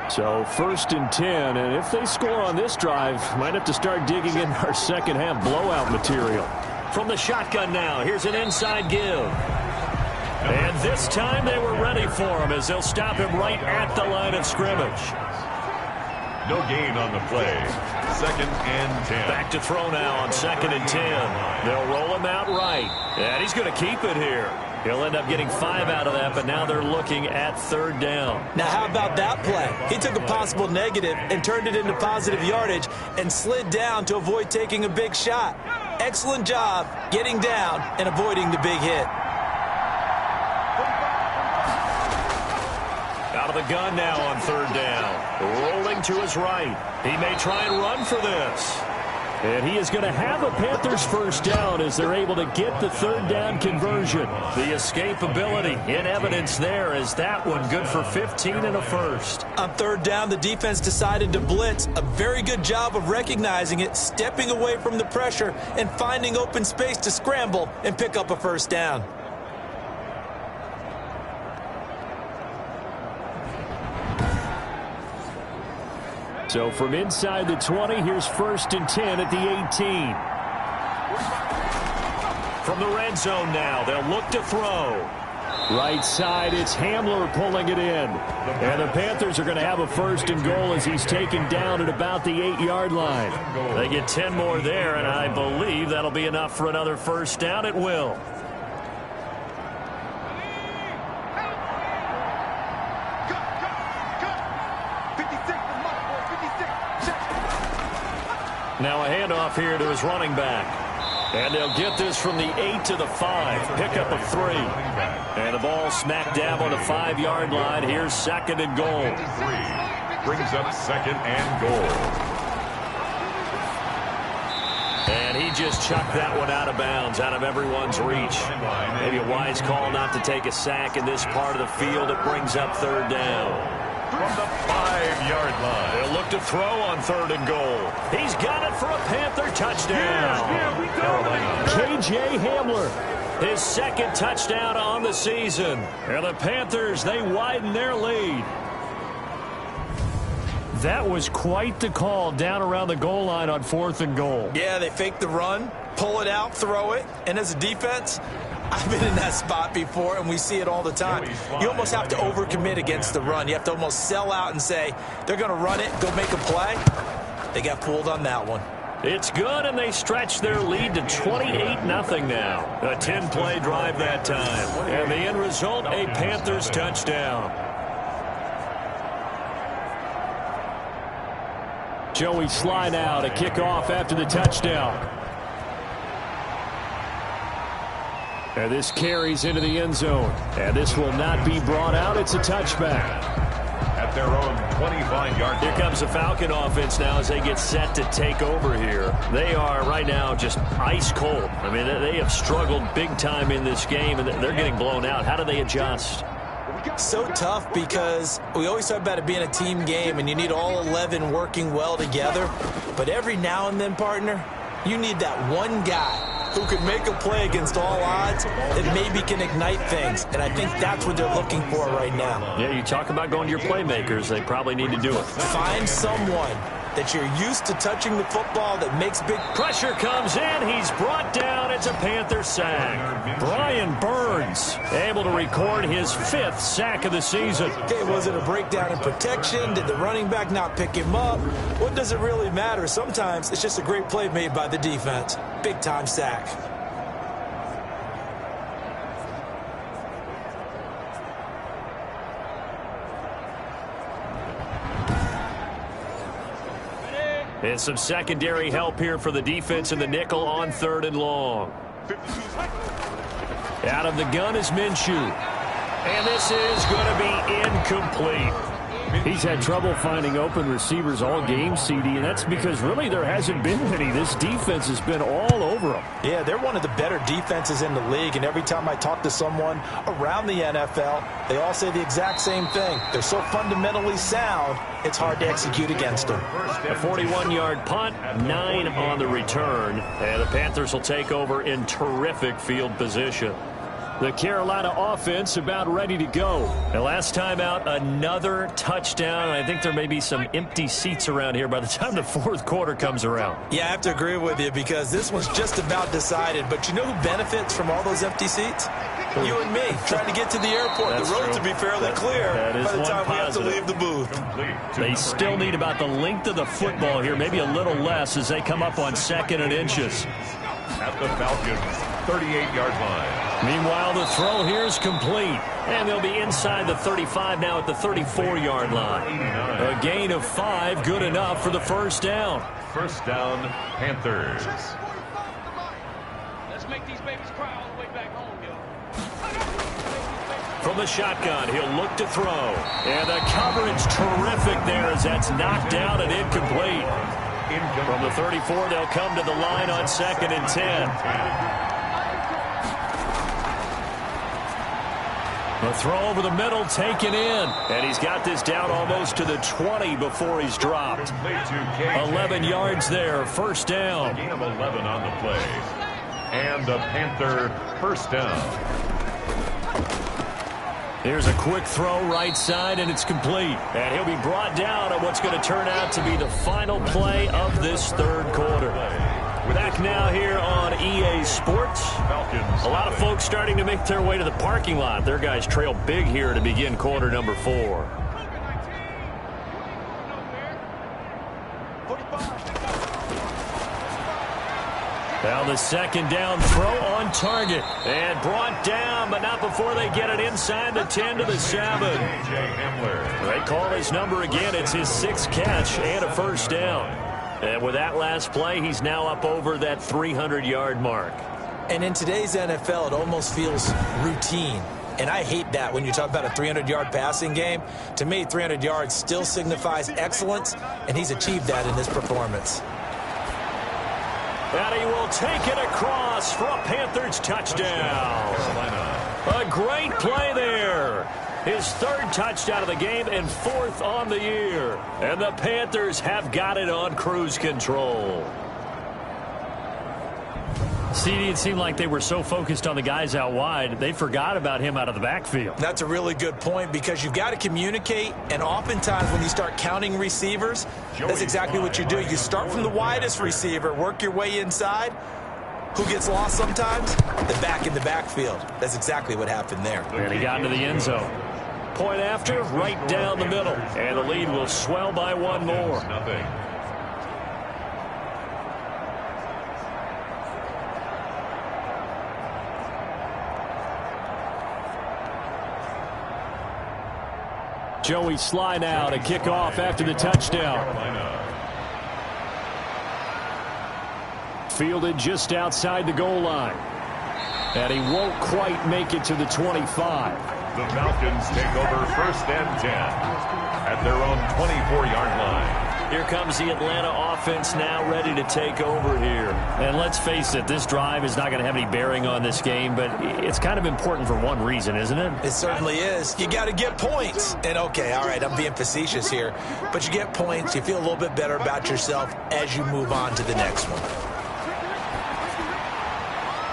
Speaker 2: So 1st and 10, and if they score on this drive, might have to start digging in our second half blowout material. From the shotgun now, here's an inside give. And this time they were ready for him as they'll stop him right at the line of scrimmage.
Speaker 1: No gain on the play. 2nd and 10.
Speaker 2: Back to throw now on 2nd and 10. They'll roll him out right, and he's going to keep it here. He'll end up getting 5 out of that, but now they're looking at 3rd down.
Speaker 4: Now, how about that play? He took a possible negative and turned it into positive yardage and slid down to avoid taking a big shot. Excellent job getting down and avoiding the big hit.
Speaker 2: Out of the gun now on 3rd down. Rolling to his right. He may try and run for this. And he is going to have a Panthers first down as they're able to get the 3rd down conversion. The escapability in evidence there as that one good for 15 and a first.
Speaker 4: On 3rd down, the defense decided to blitz. A very good job of recognizing it, stepping away from the pressure, and finding open space to scramble and pick up a first down.
Speaker 2: So from inside the 20, here's 1st and 10 at the 18. From the red zone now, they'll look to throw. Right side, it's Hamler pulling it in. And the Panthers are going to have a 1st and goal as he's taken down at about the 8-yard line. They get 10 more there, and I believe that'll be enough for another first down. It will. Now a handoff here to his running back. And they'll get this from the 8 to the 5. Pick up a 3. And the ball smack dab on the 5-yard line. Here's 2nd and goal.
Speaker 1: Brings up 2nd and goal.
Speaker 2: And he just chucked that one out of bounds, out of everyone's reach. Maybe a wise call not to take a sack in this part of the field. It brings up 3rd down.
Speaker 1: From the 5-yard line.
Speaker 2: They'll look to throw on 3rd and goal. He's got it for a Panther touchdown. K.J. Hamler, his 2nd touchdown on the season. And the Panthers, they widen their lead. That was quite the call down around the goal line on 4th and goal.
Speaker 4: Yeah, they fake the run, pull it out, throw it. And as a defense, I've been in that spot before, and we see it all the time. You almost have to overcommit against the run. You have to almost sell out and say, they're going to run it, go make a play. They got fooled on that one.
Speaker 2: It's good, and they stretch their lead to 28-0 now. A 10-play drive that time. And the end result, a Panthers touchdown. Joey Sly now to kick off after the touchdown. And this carries into the end zone. And this will not be brought out. It's a touchback.
Speaker 1: At their own 25-yard line.
Speaker 6: Here comes the Falcon offense now as they get set to take over here. They are right now just ice cold. I mean, they have struggled big time in this game, and they're getting blown out. How do they adjust?
Speaker 3: So tough because we always talk about it being a team game, and you need all 11 working well together. But every now and then, partner, you need that one guy who can make a play against all odds that maybe can ignite things. And I think that's what they're looking for right now.
Speaker 6: Yeah, you talk about going to your playmakers. They probably need to do it.
Speaker 3: Find someone that you're used to touching the football that makes big
Speaker 6: pressure comes in. He's brought down. It's a Panther sack.
Speaker 2: Brian Burns able to record his 5th sack of the season.
Speaker 3: Okay, was it a breakdown in protection? Did the running back not pick him up? What does it really matter? Sometimes it's just a great play made by the defense. Big-time sack.
Speaker 6: And some secondary help here for the defense in the nickel on 3rd and long. Out of the gun is Minshew. And this is going to be incomplete.
Speaker 2: He's had trouble finding open receivers all game, CD, and that's because really there hasn't been any. This defense has been all over them.
Speaker 4: Yeah, they're one of the better defenses in the league, and every time I talk to someone around the NFL, they all say the exact same thing. They're so fundamentally sound, it's hard to execute against them.
Speaker 6: A 41-yard punt, 9 on the return, and the Panthers will take over in terrific field position.
Speaker 2: The Carolina offense about ready to go.
Speaker 6: And last time out, another touchdown. I think there may be some empty seats around here by the time the 4th quarter comes around.
Speaker 3: Yeah, I have to agree with you because this one's just about decided. But you know who benefits from all those empty seats? You and me, trying to get to the airport.
Speaker 6: That's
Speaker 3: the roads
Speaker 6: true.
Speaker 3: will be fairly clear by the time we have to
Speaker 6: positive.
Speaker 3: leave the booth.
Speaker 2: They still need about the length of the football here, maybe a little less as they come up on 2nd and inches.
Speaker 1: At the Falcons 38-yard line.
Speaker 2: Meanwhile, the throw here is complete. And they'll be inside the 35 now at the 34-yard line. A gain of 5, good enough for the first down.
Speaker 1: First down, Panthers.
Speaker 8: Let's make these babies cry all the way back home, yo.
Speaker 6: From the shotgun, he'll look to throw. And the coverage terrific there as that's knocked out and incomplete. From the 34, they'll come to the line on 2nd and 10.
Speaker 2: The throw over the middle taken in.
Speaker 6: And he's got this down almost to the 20 before he's dropped.
Speaker 2: 11 yards there, first down.
Speaker 1: Gain of 11 on the play. And the Panther first down.
Speaker 2: Here's a quick throw right side, and it's complete.
Speaker 6: And he'll be brought down on what's going to turn out to be the final play of this 3rd quarter. Back now here on EA Sports. A lot of folks starting to make their way to the parking lot. Their guys trail big here to begin quarter number 4.
Speaker 2: Now the 2nd down throw on target.
Speaker 6: And brought down, but not before they get it inside the 10 to the 7. They call his number again. It's his 6th catch and a first down. And with that last play, he's now up over that 300-yard mark.
Speaker 3: And in today's NFL, it almost feels routine. And I hate that when you talk about a 300-yard passing game. To me, 300 yards still signifies excellence, and he's achieved that in this performance.
Speaker 6: And he will take it across for a Panthers touchdown. A great play there. His 3rd touchdown of the game and 4th on the year. And the Panthers have got it on cruise control.
Speaker 2: CD, it seemed like they were so focused on the guys out wide, they forgot about him out of the backfield.
Speaker 3: That's a really good point because you've got to communicate, and oftentimes when you start counting receivers, that's exactly what you do. You start from the widest receiver, work your way inside. Who gets lost sometimes? The back in the backfield. That's exactly what happened there.
Speaker 2: And he got into the end zone.
Speaker 6: Point after, right down the middle. And the lead will swell by 1 more.
Speaker 1: Nothing.
Speaker 2: Joey Sly now to kick off after the touchdown. fielded just outside the goal line. And he won't quite make it to the 25.
Speaker 1: The Falcons take over 1st and 10 at their own 24-yard line.
Speaker 6: Here comes the Atlanta offense now ready to take over here.
Speaker 2: And let's face it, this drive is not going to have any bearing on this game, but it's kind of important for one reason, isn't it?
Speaker 3: It certainly is. You got to get points. And, okay, all right, I'm being facetious here. But you get points, you feel a little bit better about yourself as you move on to the next one.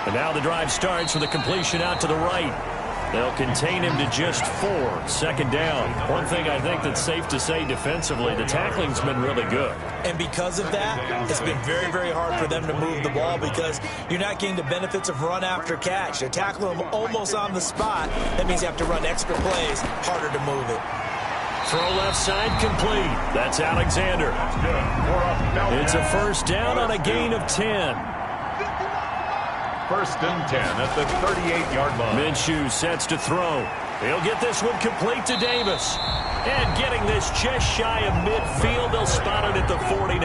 Speaker 2: And now the drive starts with a completion out to the right. They'll contain him to just 4. 2nd down. One thing I think that's safe to say defensively, the tackling's been really good.
Speaker 3: And because of that, it's been very, very hard for them to move the ball because you're not getting the benefits of run after catch. They're tackling them almost on the spot. That means you have to run extra plays, harder to move it.
Speaker 2: Throw left side complete. That's Alexander. It's a 1st down on a gain of 10.
Speaker 1: 1st and 10 at the 38-yard line.
Speaker 2: Minshew sets to throw. He'll get this one complete to Davis. And getting this just shy of midfield, they'll spot it at the 49.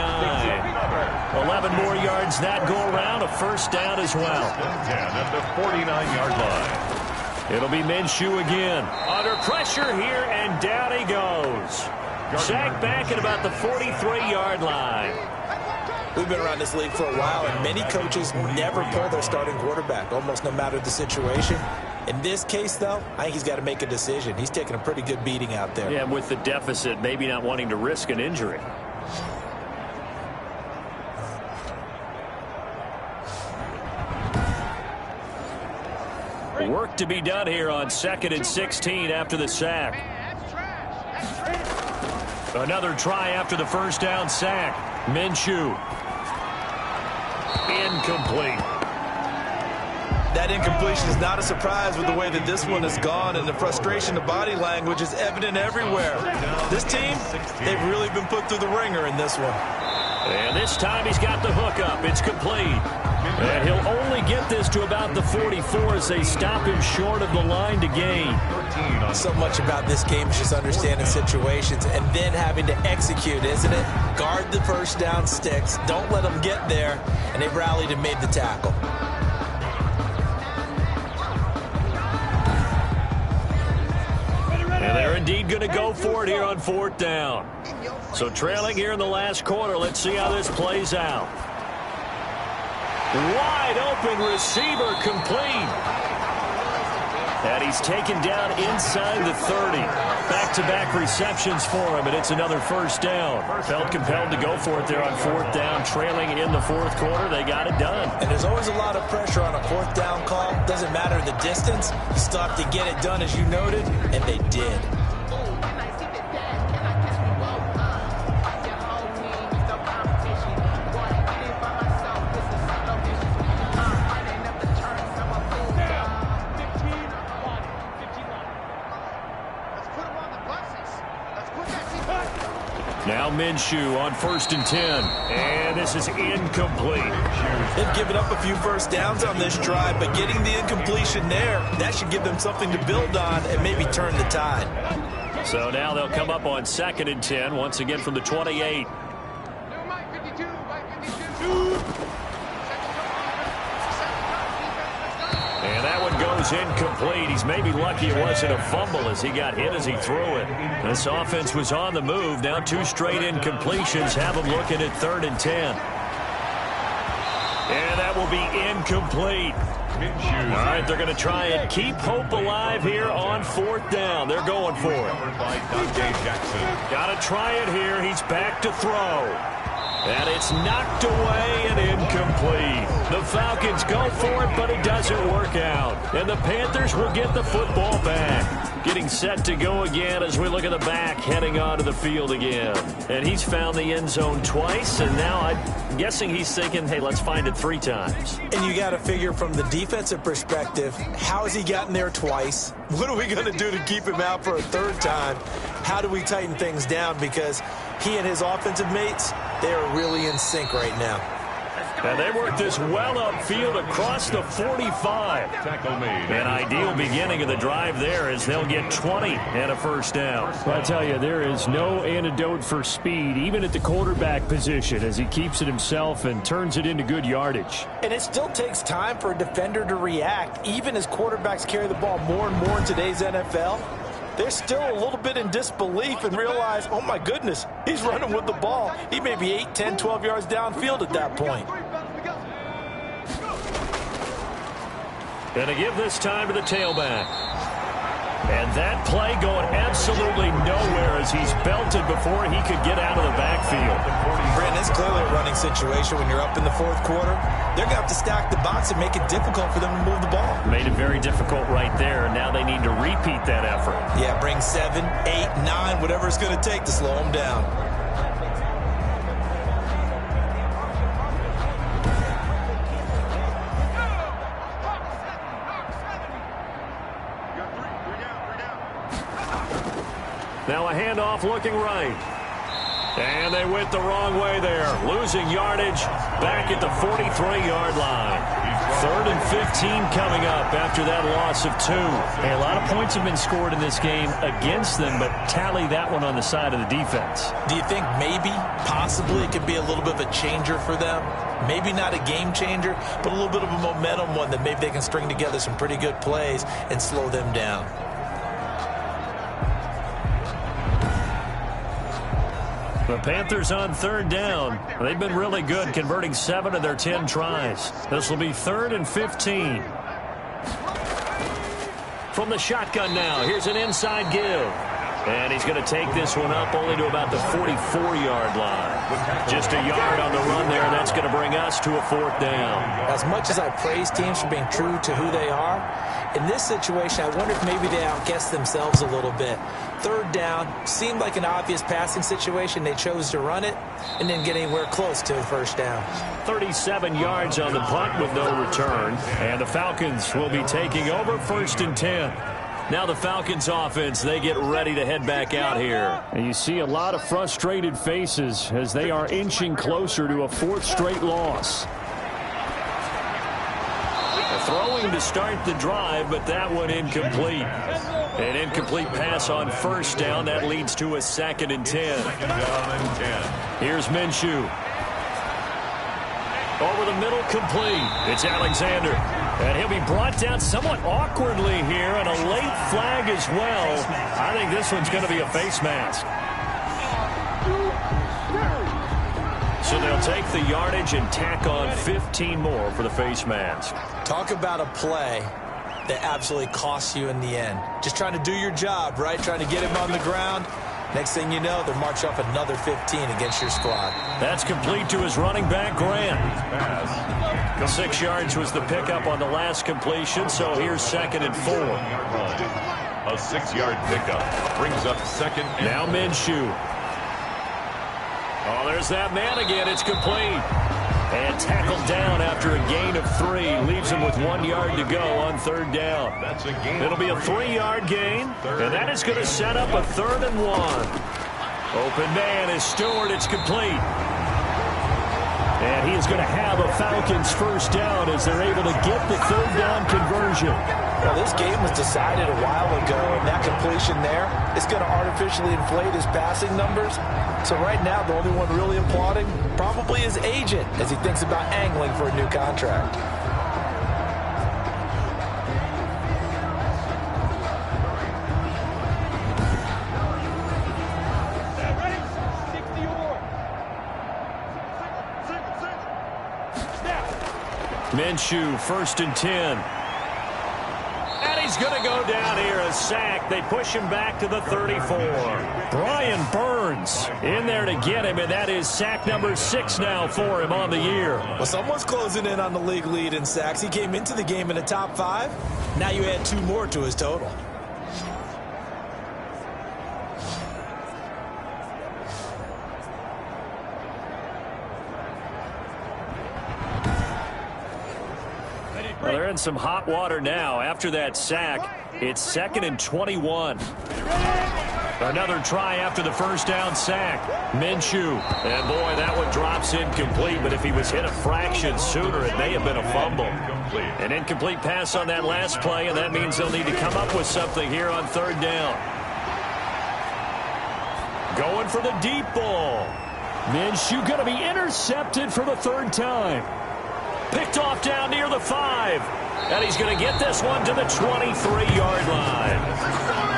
Speaker 2: 11 more yards that go around, a 1st down as well.
Speaker 1: 1st and 10 at the 49-yard line.
Speaker 2: It'll be Minshew again. Under pressure here, and down he goes. Sacked back at about the 43-yard line.
Speaker 3: We've been around this league for a while, and many coaches never pull their starting quarterback, almost no matter the situation. In this case, though, I think he's got to make a decision. He's taking a pretty good beating out there.
Speaker 2: Yeah, with the deficit, maybe not wanting to risk an injury. Work to be done here on 2nd and 16 after the sack. Another try after the 1st down sack. Minshew. Incomplete.
Speaker 4: That incompletion is not a surprise with the way that this one has gone, and the frustration, the body language is evident everywhere. This team, they've really been put through the ringer in this one.
Speaker 2: And this time he's got the hook up. It's complete. And he'll only get this to about the 44 as they stop him short of the line to gain.
Speaker 3: So much about this game is just understanding situations and then having to execute, isn't it? Guard the 1st down sticks. Don't let them get there. And they've rallied and made the tackle.
Speaker 2: And they're indeed going to go for it here on 4th down. So trailing here in the last quarter. Let's see how this plays out. Wide open receiver complete. And he's taken down inside the 30. Back-to-back receptions for him, and it's another 1st down. Felt compelled to go for it there on 4th down, trailing in the 4th quarter. They got it done.
Speaker 3: And there's always a lot of pressure on a 4th down call. Doesn't matter the distance. You still have to get it done, as you noted, and they did.
Speaker 2: Now Minshew on 1st and 10. And this is incomplete.
Speaker 4: They've given up a few 1st downs on this drive, but getting the incompletion there, that should give them something to build on and maybe turn the tide.
Speaker 2: So now they'll come up on 2nd and 10, once again from the 28. And that one goes incomplete. He's maybe lucky it wasn't a fumble as he got hit as he threw it. This offense was on the move. Now 2 straight incompletions have them looking at 3rd and 10. And that will be incomplete. All right, they're going to try and keep hope alive here on 4th down. They're going for it. Got to try it here. He's back to throw. And it's knocked away and incomplete. The Falcons go for it, but it doesn't work out. And the Panthers will get the football back. Getting set to go again as we look at the back, heading onto the field again. And he's found the end zone twice, and now I'm guessing he's thinking, hey, let's find it 3 times.
Speaker 3: And you got to figure from the defensive perspective, how has he gotten there twice? What are we going to do to keep him out for a 3rd time? How do we tighten things down? Because he and his offensive mates, they are really in sync right now.
Speaker 2: And they work this well upfield across the 45.
Speaker 1: Tackle made.
Speaker 2: An ideal beginning of the drive there as they'll get 20 and a first down.
Speaker 6: I tell you, there is no antidote for speed, even at the quarterback position, as he keeps it himself and turns it into good yardage.
Speaker 4: And it still takes time for a defender to react, even as quarterbacks carry the ball more and more in today's NFL. They're still a little bit in disbelief and realize, oh my goodness, he's running with the ball. He may be 8, 10, 12 yards downfield at that point.
Speaker 2: Going to give this time to the tailback. And that play going absolutely nowhere as he's belted before he could get out of the backfield.
Speaker 3: Brandon, it's clearly a running situation when you're up in the fourth quarter. They're going to have to stack the box and make it difficult for them to move the ball.
Speaker 2: Made it very difficult right there. Now they need to repeat that effort.
Speaker 3: Yeah, bring 7, 8, 9, whatever it's going to take to slow them down.
Speaker 2: Now a handoff looking right. And they went the wrong way there. Losing yardage back at the 43-yard line. 3rd and 15 coming up after that loss of 2.
Speaker 6: Hey, a lot of points have been scored in this game against them, but tally that one on the side of the defense.
Speaker 3: Do you think maybe, possibly, it could be a little bit of a changer for them? Maybe not a game changer, but a little bit of a momentum one that maybe they can string together some pretty good plays and slow them down.
Speaker 2: The Panthers on 3rd down. They've been really good, converting 7 of their 10 tries. This will be 3rd and 15. From the shotgun now, here's an inside give. And he's going to take this one up only to about the 44-yard line. Just a yard on the run there. That's going to bring us to a 4th down.
Speaker 3: As much as I praise teams for being true to who they are, in this situation, I wonder if maybe they outguessed themselves a little bit. 3rd down seemed like an obvious passing situation. They chose to run it and didn't get anywhere close to the 1st down.
Speaker 2: 37 yards on the punt with no return. And the Falcons will be taking over 1st and 10. Now the Falcons offense, they get ready to head back out here.
Speaker 6: And you see a lot of frustrated faces as they are inching closer to a 4th straight loss.
Speaker 2: Throwing to start the drive, but that one incomplete. An incomplete pass on 1st down. That leads to a 2nd and 10. Here's Minshew. Over the middle, complete. It's Alexander. And he'll be brought down somewhat awkwardly here, and a late flag as well. I think this one's going to be a face mask. So they'll take the yardage and tack on 15 more for the face mask.
Speaker 3: Talk about a play that absolutely costs you in the end. Just trying to do your job, right? Trying to get him on the ground. Next thing you know, they're marching up another 15 against your squad.
Speaker 2: That's complete to his running back, Grant. 6 yards was the pickup on the last completion, so here's 2nd and 4.
Speaker 1: A 6-yard pickup brings up 2nd and...
Speaker 2: Now Minshew. Oh, there's that man again. It's complete. And tackled down after a gain of 3. Leaves him with 1 yard to go on 3rd down.
Speaker 1: That's a gain.
Speaker 2: It'll be a 3-yard gain, and that is going to set up a 3rd and 1. Open man is Stewart. It's complete. And he is going to have a Falcons 1st down as they're able to get the 3rd down conversion.
Speaker 4: Well, this game was decided a while ago, and that completion there is going to artificially inflate his passing numbers. So right now, the only one really applauding probably his agent as he thinks about angling for a new contract.
Speaker 2: Minshew, 1st and 10. And he's going to go down here, a sack. They push him back to the 34. Brian Burns in there to get him, and that is sack number 6 now for him on the year.
Speaker 3: Well, someone's closing in on the league lead in sacks. He came into the game in the top 5. Now you add 2 more to his total.
Speaker 2: Well, they're in some hot water now. After that sack, it's 2nd and 21. Another try after the first down sack. Minshew. And, boy, that one drops incomplete. But if he was hit a fraction sooner, it may have been a fumble. An incomplete pass on that last play, and that means they'll need to come up with something here on third down. Going for the deep ball. Minshew going to be intercepted for the third time. Picked off down near the 5. And he's going to get this one to the 23-yard line.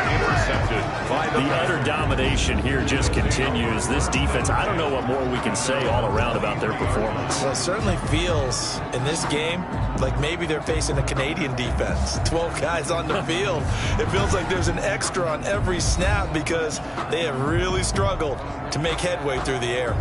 Speaker 1: Intercepted by the
Speaker 2: utter domination here just continues. This defense, I don't know what more we can say all around about their performance.
Speaker 4: Well, it certainly feels in this game like maybe they're facing a Canadian defense. 12 guys on the field. It feels like there's an extra on every snap because they have really struggled to make headway through the air.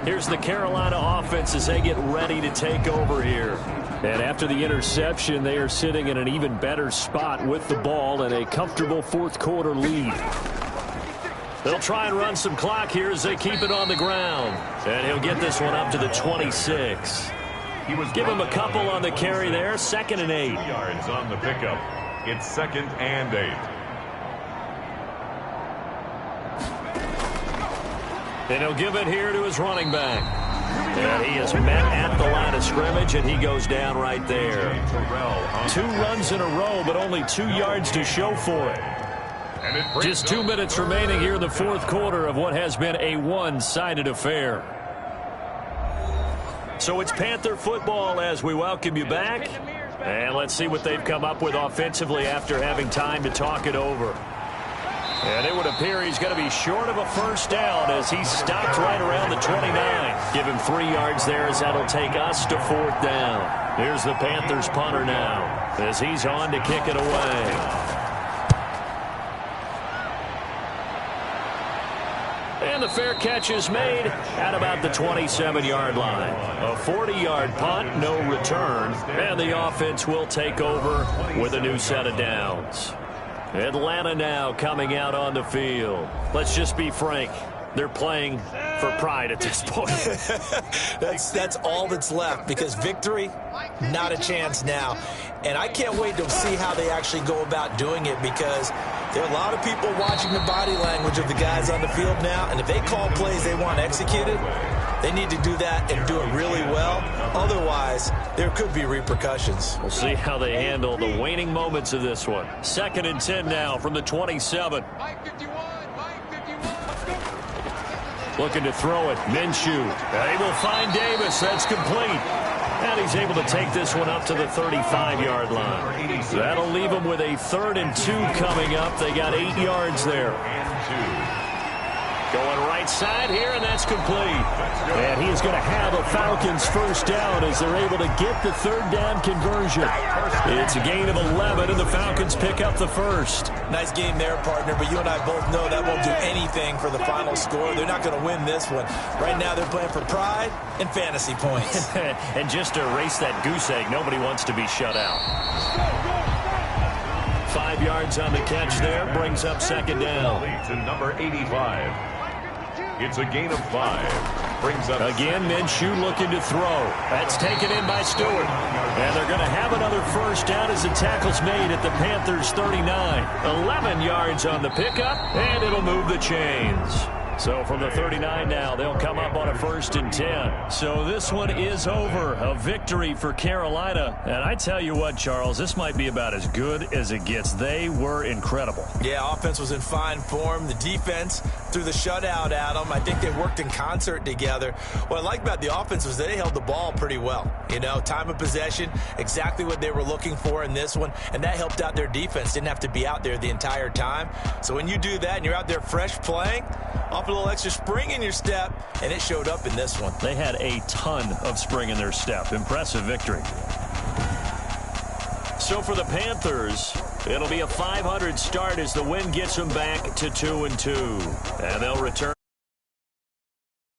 Speaker 2: Here's the Carolina offense as they get ready to take over here. And after the interception, they are sitting in an even better spot with the ball and a comfortable fourth-quarter lead. They'll try and run some clock here as they keep it on the ground. And he'll get this one up to the 26. Give him a couple on the carry there. 2nd and 8.
Speaker 1: Yards on the pickup. It's 2nd and 8.
Speaker 2: And he'll give it here to his running back. And he is met at the line of scrimmage, and he goes down right there. 2 runs in a row, but only 2 yards to show for it. Just 2 minutes remaining here in the fourth quarter of what has been a one-sided affair. So it's Panther football as we welcome you back. And let's see what they've come up with offensively after having time to talk it over. And it would appear he's going to be short of a first down as he's stopped right around the 29. Give him 3 yards there as that'll take us to 4th down. Here's the Panthers punter now as he's on to kick it away. And the fair catch is made at about the 27-yard line. A 40-yard punt, no return, and the offense will take over with a new set of downs. Atlanta now coming out on the field. Let's just be frank. They're playing for pride at this point.
Speaker 4: That's all that's left because victory, not a chance now. And I can't wait to see how they actually go about doing it because there are a lot of people watching the body language of the guys on the field now. And if they call plays they want executed, they need to do that and do it really well. Otherwise, there could be repercussions.
Speaker 2: We'll see how they handle the waning moments of this one. 2nd and 10 now from the 27. Looking to throw it. Minshew. They will find Davis. That's complete. And he's able to take this one up to the 35-yard line. That'll leave him with a 3rd and 2 coming up. They got 8 yards there. Going right side here, and that's complete. And he is going to have a Falcons first down as they're able to get the 3rd down conversion. It's a gain of 11, and the Falcons pick up the first.
Speaker 4: Nice game there, partner, but you and I both know that won't do anything for the final score. They're not going to win this one. Right now they're playing for pride and fantasy points.
Speaker 2: And just to erase that goose egg, nobody wants to be shut out. 5 yards on the catch there, brings up 2nd down.
Speaker 1: To number 85. It's a gain of 5. Brings up
Speaker 2: again, Minshew looking to throw. That's taken in by Stewart. And they're going to have another first down as the tackle's made at the Panthers' 39. 11 yards on the pickup, and it'll move the chains. So from the 39 now, they'll come up on a 1st and 10. So this one is over. A victory for Carolina. And I tell you what, Charles, this might be about as good as it gets. They were incredible.
Speaker 4: Yeah, offense was in fine form. The defense threw the shutout at them. I think they worked in concert together. What I like about the offense was they held the ball pretty well. You know, time of possession, exactly what they were looking for in this one. And that helped out their defense. Didn't have to be out there the entire time. So when you do that and you're out there fresh playing, off a little extra spring in your step, and it showed up in this one.
Speaker 2: They had a ton of spring in their step. Impressive victory. So for the Panthers, it'll be a 500 start as the win gets them back to 2-2. And they'll return.